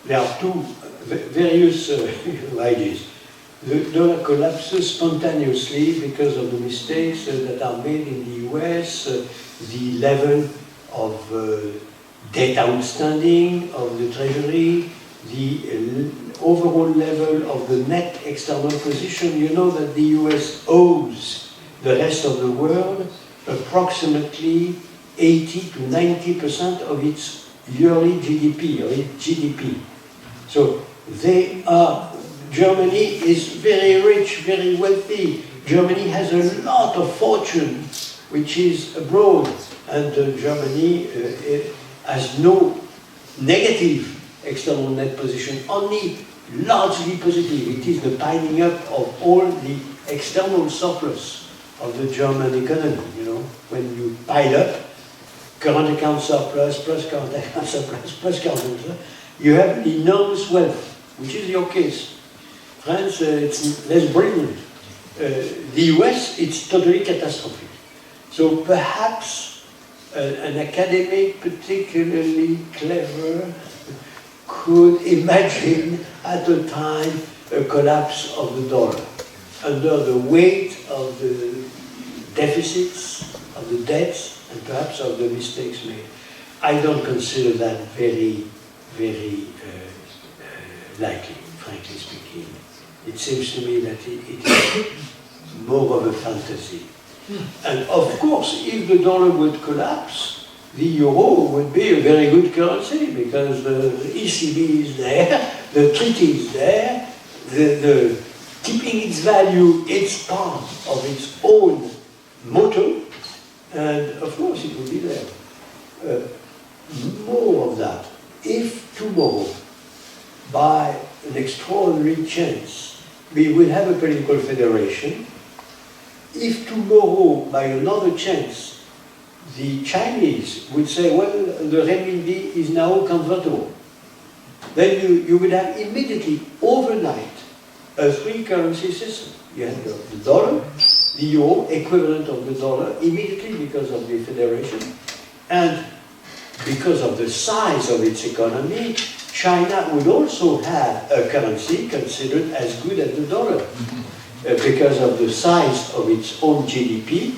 there are two various ideas. The dollar collapses spontaneously because of the mistakes that are made in the US, the level of debt outstanding of the Treasury, the overall level of the net external position. You know that the US owes the rest of the world approximately 80 to 90% of its yearly GDP, or its GDP. So Germany is very rich, very wealthy. Germany has a lot of fortune which is abroad, and Germany has no negative external net position, only largely positive. It is the piling up of all the external surplus of the German economy, you know. When you pile up current account surplus, plus current account surplus, plus current account surplus, you have enormous wealth, which is your case. France, it's less brilliant. The US, it's totally catastrophic. So perhaps an academic, particularly clever, could imagine at the time a collapse of the dollar under the weight of the deficits, of the debts, and perhaps of the mistakes made. I don't consider that very, very likely, frankly speaking. It seems to me that it is more of a fantasy. And of course, if the dollar would collapse, the euro would be a very good currency because the ECB is there, the treaty is there, the keeping its value, it's part of its own motto, and of course it will be there. More of that. If tomorrow, by an extraordinary chance, we will have a political federation, if tomorrow, by another chance, the Chinese would say, well, the renminbi is now convertible, then you would have immediately, overnight, a three-currency system. You have the dollar, the euro, equivalent of the dollar, immediately because of the federation, and because of the size of its economy, China would also have a currency considered as good as the dollar because of the size of its own GDP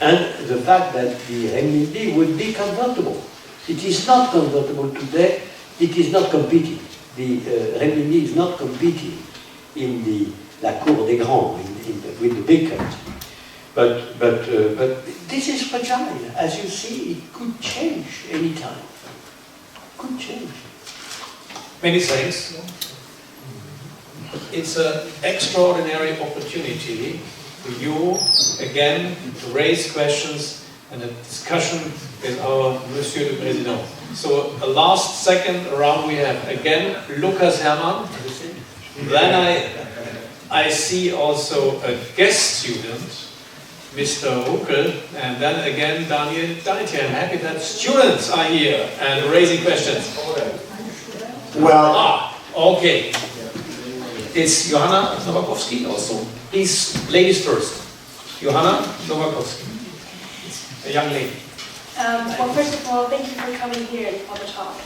and the fact that the renminbi would be convertible. It is not convertible today. It is not competing. The renminbi is not competing in the la cour des grands with the big country. But this is fragile. As you see, it could change any time. Could change. Many thanks. It's an extraordinary opportunity for you, again, to raise questions and a discussion with our Monsieur le Président. So, a last second round we have again Lukas Hermann. Then I see also a guest student, Mr. Ruckel, and then again Daniel Deitje. I'm happy that students are here and raising questions. Well, okay. It's Johanna Nowakowski also. Please, ladies first. Johanna Nowakowski, a young lady. Well, first of all, thank you for coming here for the talk.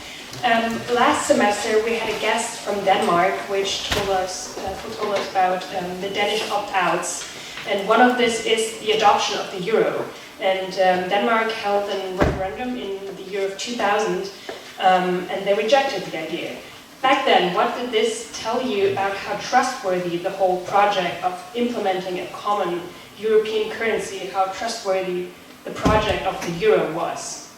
Last semester, we had a guest from Denmark, which told us about the Danish opt-outs. And one of this is the adoption of the euro. And Denmark held a referendum in the year of 2000, and they rejected the idea. Back then, what did this tell you about how trustworthy the whole project of implementing a common European currency, how trustworthy the project of the euro was?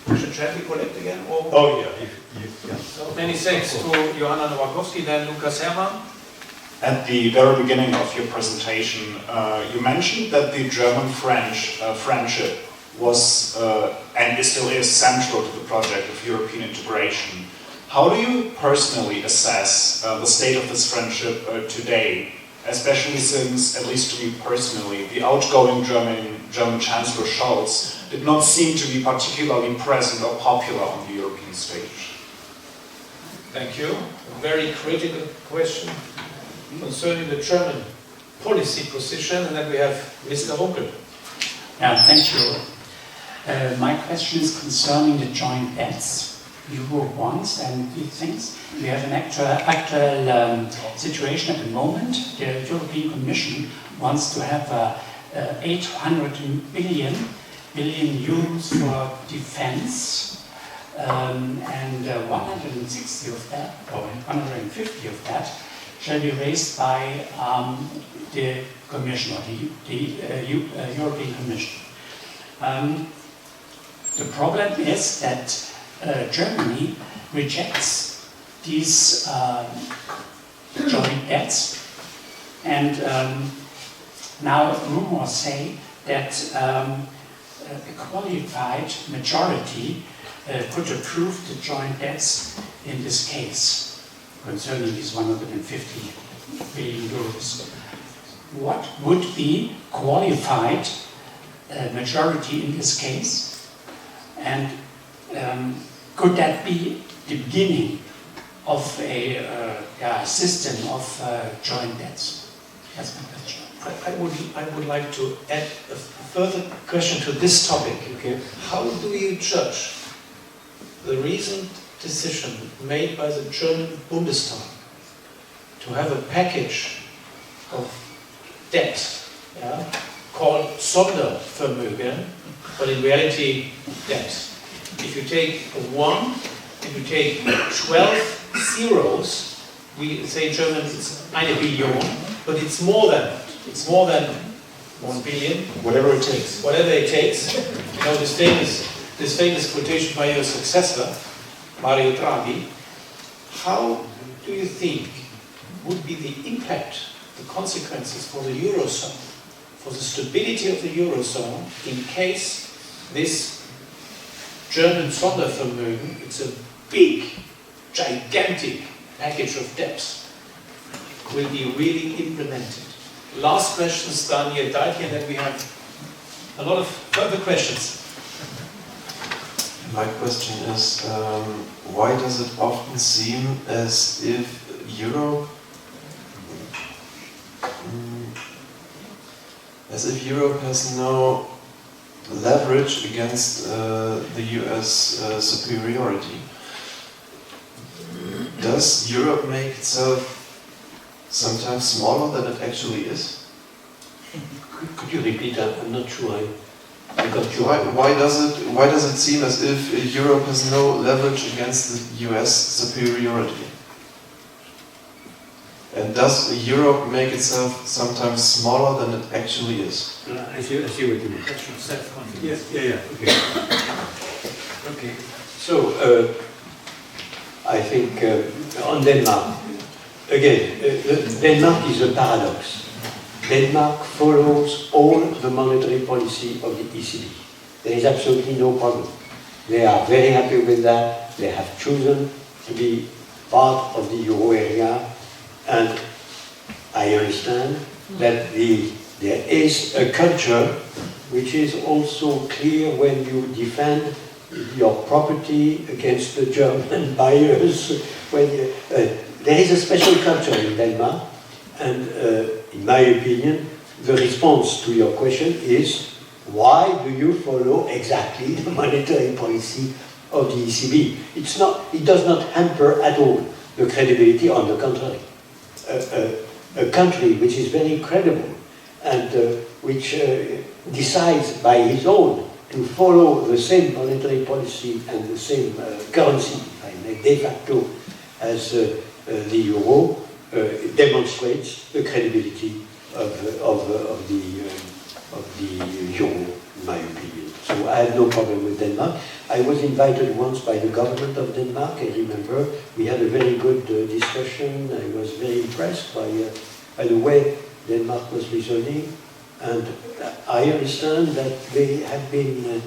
Je question shall we collect again? Or? Oh, yeah. So many thanks to Johanna Nowakowski, then Lukas Herrmann. At the very beginning of your presentation, you mentioned that the German-French friendship was and still is central to the project of European integration. How do you personally assess the state of this friendship today, especially since, at least to me personally, the outgoing German Chancellor Scholz did not seem to be particularly present or popular on the European stage? Thank you. A very critical question concerning the German policy position, and then we have Mr. Runkel. Yeah, thank you. My question is concerning the joint bets. Euro bonds and these things. We have an actual situation at the moment. The European Commission wants to have 800 billion euros for defense, and 160 of that, or 150 of that, shall be raised by the Commission, or the European Commission. The problem is that Germany rejects these joint bets, and now rumors say that a qualified majority could approve the joint bets in this case concerning these 150 billion euros. What would be qualified majority in this case, and could that be the beginning of a system of joint debts? That's my question. I would like to add a further question to this topic. Okay. How do you judge the recent decision made by the German Bundestag to have a package of debt called Sondervermögen, but in reality debt? If you take a 1, if you take 12 zeros, we say in German it's eine Billion, but it's more than that. It's more than 1 billion. Whatever it takes. Whatever it takes. You know, this famous quotation by your successor, Mario Draghi. How do you think would be the impact, the consequences for the Eurozone, for the stability of the Eurozone, in case this German Sondervermögen, it's a big, gigantic package of debts, will be really implemented? Last questions, Daniel Deitch, and then we have a lot of further questions. My question is, why does it often seem as if Europe has no leverage against the US superiority? Does Europe make itself sometimes smaller than it actually is? Could you repeat that? I'm not sure I got you. Why does it seem as if Europe has no leverage against the US superiority? And does Europe make itself sometimes smaller than it actually is? I see what you mean. Self-confidence. Yeah. Okay. So, I think on Denmark, again, Denmark is a paradox. Denmark follows all the monetary policy of the ECB. There is absolutely no problem. They are very happy with that. They have chosen to be part of the euro area, and I understand that there is a culture which is also clear when you defend your property against the German buyers. There is a special culture in Denmark, and in my opinion, the response to your question is, why do you follow exactly the monetary policy of the ECB? It does not hamper at all the credibility, on the contrary. A country which is very credible and which decides by its own to follow the same monetary policy and the same currency, if I may, de facto, as the euro, demonstrates the credibility of the euro my opinion. So I have no problem with Denmark. I was invited once by the government of Denmark, I remember. We had a very good discussion. I was very impressed by the way Denmark was reasoning. And I understand that they have been,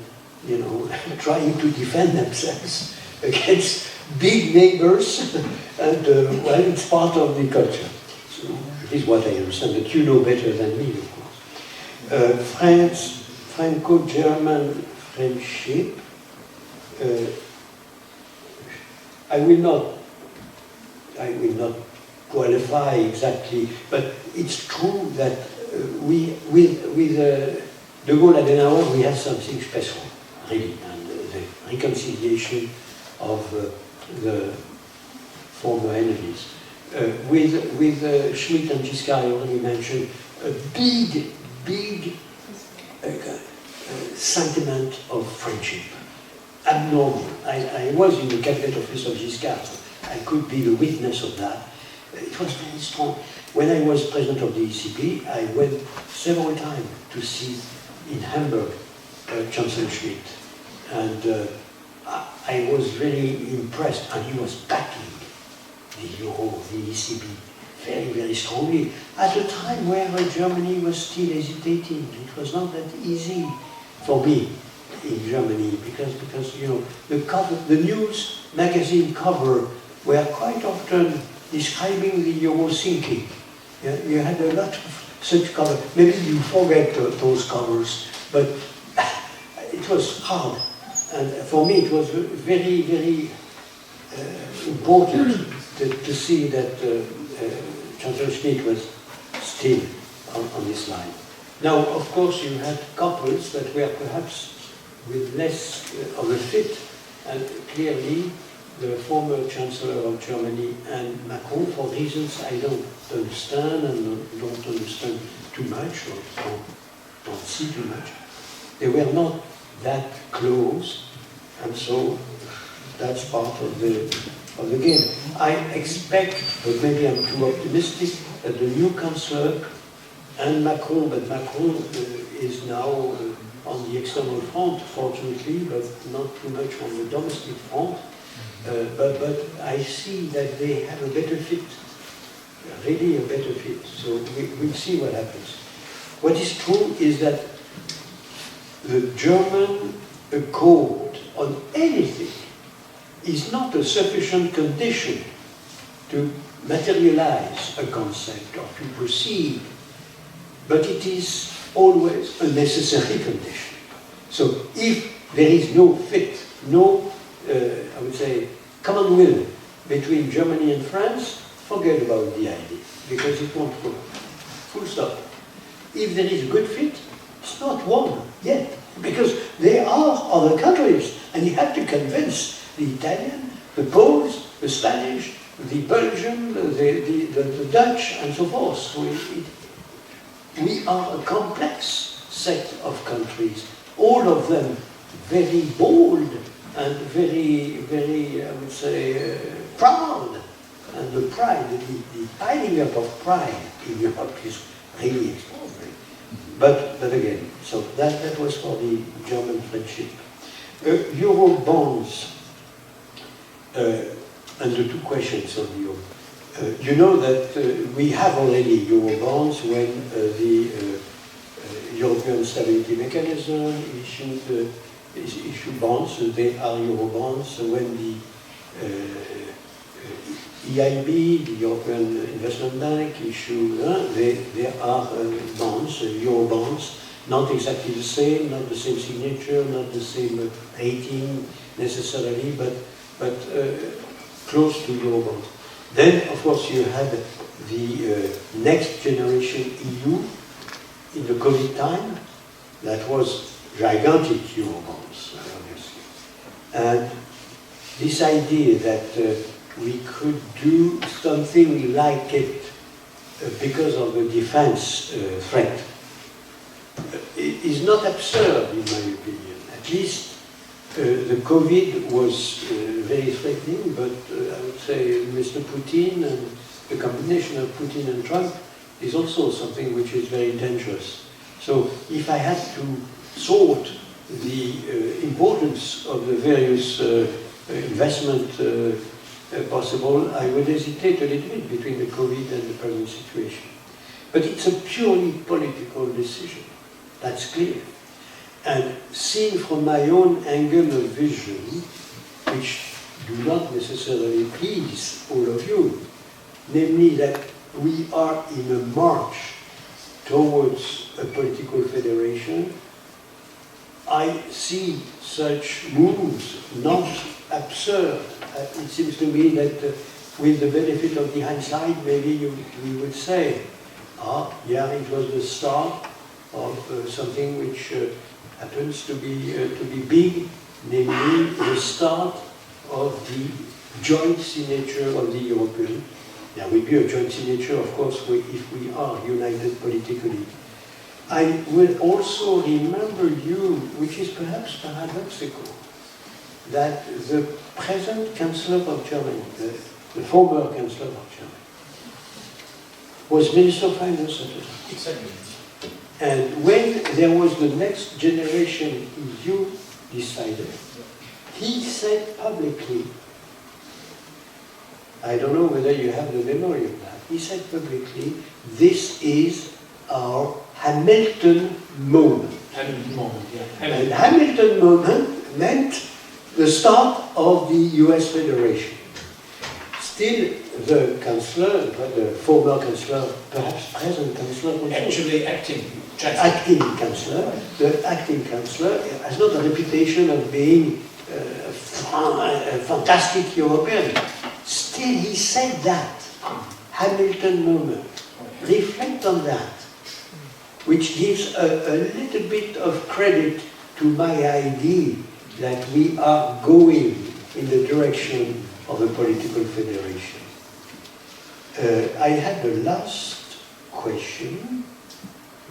trying to defend themselves against big neighbors, and well, it's part of the culture. So it is what I understand, but you know better than me, of course. Franco-German friendship. I will not qualify exactly, but it's true that with De Gaulle Adenauer we had something special, really, and the reconciliation of the former enemies. With Schmidt and Giscard, I already mentioned, a big sentiment of friendship, abnormal. I was in the cabinet office of Giscard, so I could be the witness of that. It was very strong. When I was president of the ECB, I went several times to see in Hamburg Chancellor Schmidt, and I was really impressed, and he was backing the euro, the ECB, very strongly, at a time where Germany was still hesitating. It was not that easy for me in Germany, because the news magazine cover were quite often describing the euro sinking. Yeah, you had a lot of such covers. Maybe you forget those covers, but it was hard. And for me it was very important to see that Chancellor Schmidt was still on this line. Now, of course, you had couples that were perhaps with less of a fit, and clearly the former Chancellor of Germany and Macron, for reasons I don't understand and don't understand too much, or don't see too much, they were not that close, and so that's part of the game. I expect, but maybe I'm too optimistic, that the new Chancellor and Macron, but Macron is now on the external front, fortunately, but not too much on the domestic front. But I see that they have a better fit, really a better fit. So we'll see what happens. What is true is that the German accord on anything is not a sufficient condition to materialize a concept or to proceed, but it is always a necessary condition. So if there is no fit, no, I would say, common will between Germany and France, forget about the idea, because it won't work. Full stop. If there is a good fit, it's not won yet, because there are other countries, and you have to convince the Italian, the Poles, the Spanish, the Belgian, the Dutch, and so forth. So we are a complex set of countries, all of them very bold and very, I would say, proud. And the pride, the piling up of pride in Europe is really extraordinary. But again, so that was for the German friendship. Euro bonds, and the two questions on the euro. You know that we have already euro bonds when the European Stability Mechanism issue bonds. They are euro bonds. When the EIB, the European Investment Bank, issue, there are bonds, euro bonds, not exactly the same, not the same signature, not the same rating necessarily, but close to euro bonds. Then, of course, you had the next generation EU in the COVID time. That was gigantic euro bonds, obviously. And this idea that we could do something like it because of the defense threat is not absurd, in my opinion. At least the COVID was very threatening, but I would say Mr. Putin and the combination of Putin and Trump is also something which is very dangerous. So if I had to thought the importance of the various investment possible, I would hesitate a little bit between the COVID and the present situation. But it's a purely political decision, that's clear. And seen from my own angle of vision, which do not necessarily please all of you, namely that we are in a march towards a political federation, I see such moves not absurd. It seems to me that with the benefit of the hindsight, maybe we would say, yeah, it was the start of something which happens to be big, namely the start of the joint signature of the European. There will be a joint signature, of course, if we are united politically. I will also remember you, which is perhaps paradoxical, that the present Chancellor of Germany, the former Chancellor of Germany, was Minister of Finance at the time. Exactly. And when there was the next generation EU decided, he said publicly, I don't know whether you have the memory of that, he said publicly, this is our Hamilton moment. Hamilton moment, yeah. And Hamilton moment meant the start of the US Federation. Still, the Chancellor, the former Chancellor, perhaps present Chancellor, also, Actually acting Chancellor, the acting Chancellor has not a reputation of being a fantastic European. Still, he said that. Hamilton moment. Reflect on that, which gives a little bit of credit to my idea that we are going in the direction of a political federation. I had the last question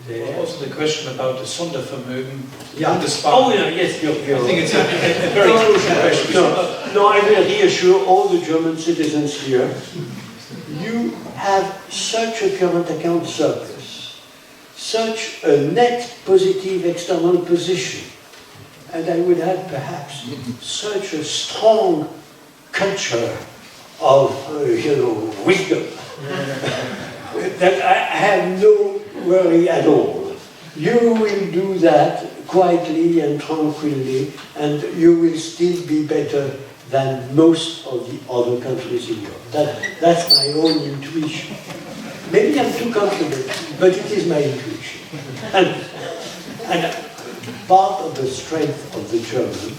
there. Also the question about the Sondervermögen. Yeah. Oh, yeah, yes, you're I think it's a very crucial question. No, I will reassure all the German citizens here. You have such a current account surplus, such a net positive external position, and I would add perhaps such a strong culture of, wisdom that I have no worry at all. You will do that quietly and tranquilly, and you will still be better than most of the other countries in Europe. That's my own intuition. Maybe I'm too confident, but it is my intuition. And part of the strength of the German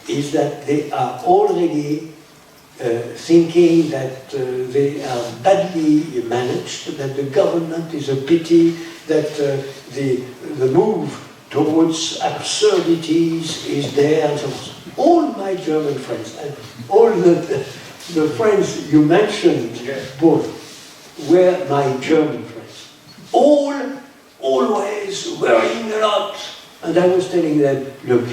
is that they are already thinking that they are badly managed, that the government is a pity, that the move towards absurdities is there, and so on. All my German friends, and all the friends you mentioned, both, were my German friends. All always worrying a lot. And I was telling them, look,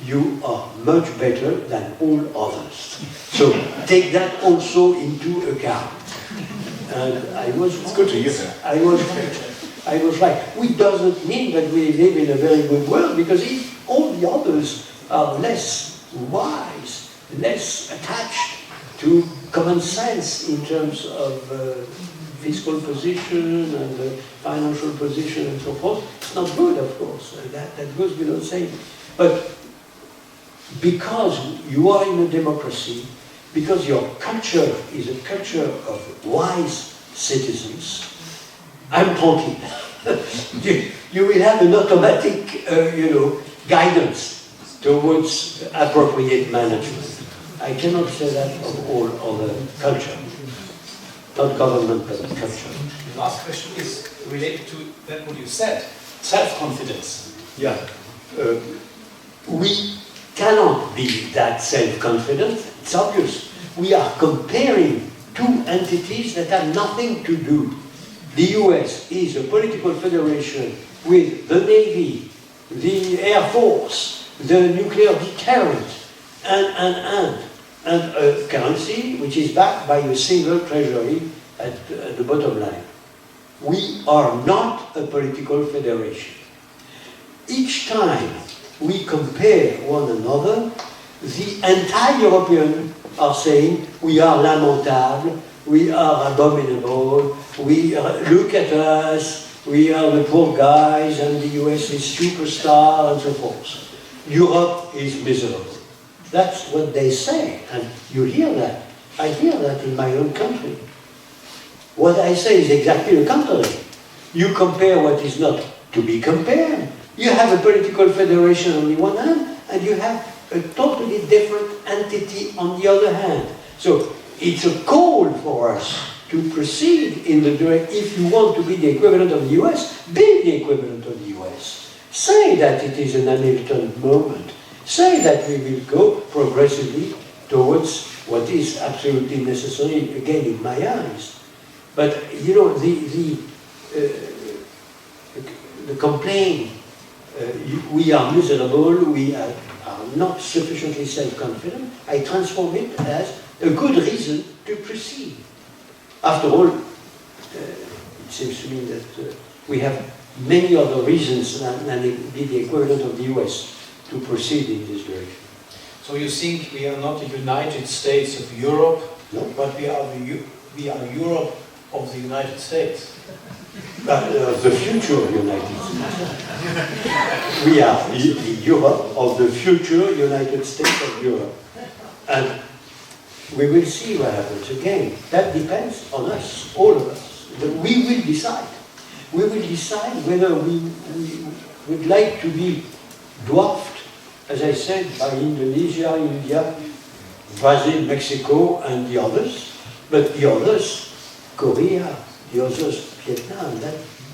you are much better than all others. So take that also into account. And I was It's good to hear that. I was right. Which doesn't mean that we live in a very good world, because if all the others are less wise, less attached to common sense in terms of fiscal position and financial position and so forth, it's not good, of course. That goes without saying. But because you are in a democracy, because your culture is a culture of wise citizens, I'm talking. You will have an automatic, guidance towards appropriate management. I cannot say that of all other culture, not government, but culture. The last question is related to that what you said, self-confidence. Yeah. We cannot be that self-confident. It's obvious. We are comparing two entities that have nothing to do. The US is a political federation with the Navy, the Air Force, the nuclear deterrent, and a currency which is backed by a single treasury at the bottom line. We are not a political federation. each time we compare one another, the entire European are saying we are lamentable, we are abominable, look at us, we are the poor guys, and the US is superstar, and so forth. Europe is miserable. That's what they say, and you hear that. I hear that in my own country. What I say is exactly the contrary. You compare what is not to be compared. You have a political federation on the one hand, and you have a totally different entity on the other hand. So it's a call for us to proceed in the direction. If you want to be the equivalent of the US, be the equivalent of the US. Say that it is an Hamilton moment. Say that we will go progressively towards what is absolutely necessary, again, in my eyes. But, you know, the complaint, we are miserable, we are not sufficiently self-confident, I transform it as a good reason to proceed. After all, it seems to me that we have many other reasons than be the equivalent of the US to proceed in this direction. So you think we are not the United States of Europe, No. but we are Europe of the United States? The future United States. We are the Europe of the future United States of Europe. And we will see what happens again. That depends on us, all of us. We will decide. We will decide whether we would like to be dwarfed, as I said, by Indonesia, India, Brazil, Mexico, and the others. But the others, Korea, the others, Vietnam,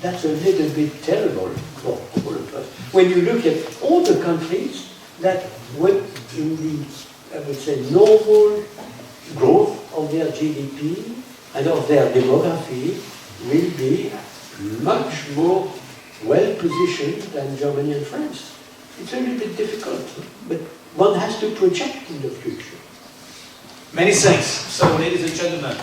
that's a little bit terrible for all of us. When you look at all the countries that went in the, I would say, normal growth of their GDP and of their demography will be much more well-positioned than Germany and France. It's a little bit difficult, but one has to project in the future. Many thanks. So, ladies and gentlemen.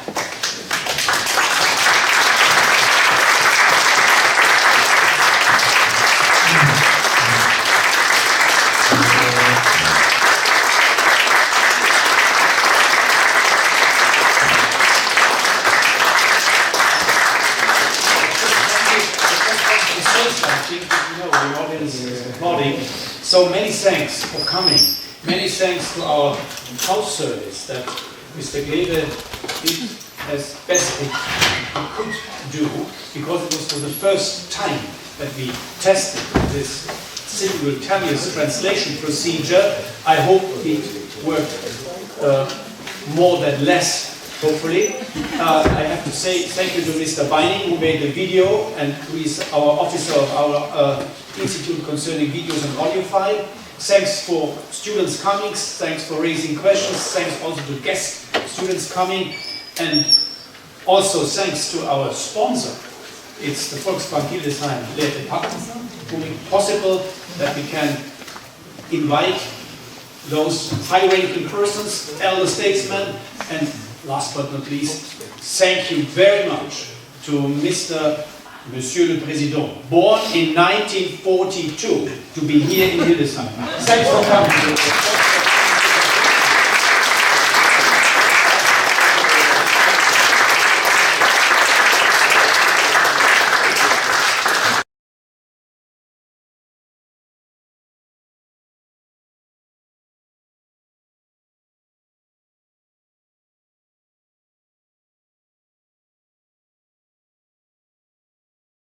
The audience is applauding. So many thanks for coming. Many thanks to our house service that Mr. Glebe did as best he could do, because it was for the first time that we tested this simultaneous translation procedure. I hope it worked more than less, hopefully. I have to say thank you to Mr. Beining, who made the video and who is our officer of our Institute concerning videos and audio file. Thanks for students coming, thanks for raising questions, thanks also to guest students coming, and also thanks to our sponsor. It's the Volksbank Hildesheimer Finanz, who make it possible that we can invite those high-ranking persons, elder statesmen, and last but not least, thank you very much to Monsieur le Président, born in 1942, to be here in Hildesheim. Thanks for coming.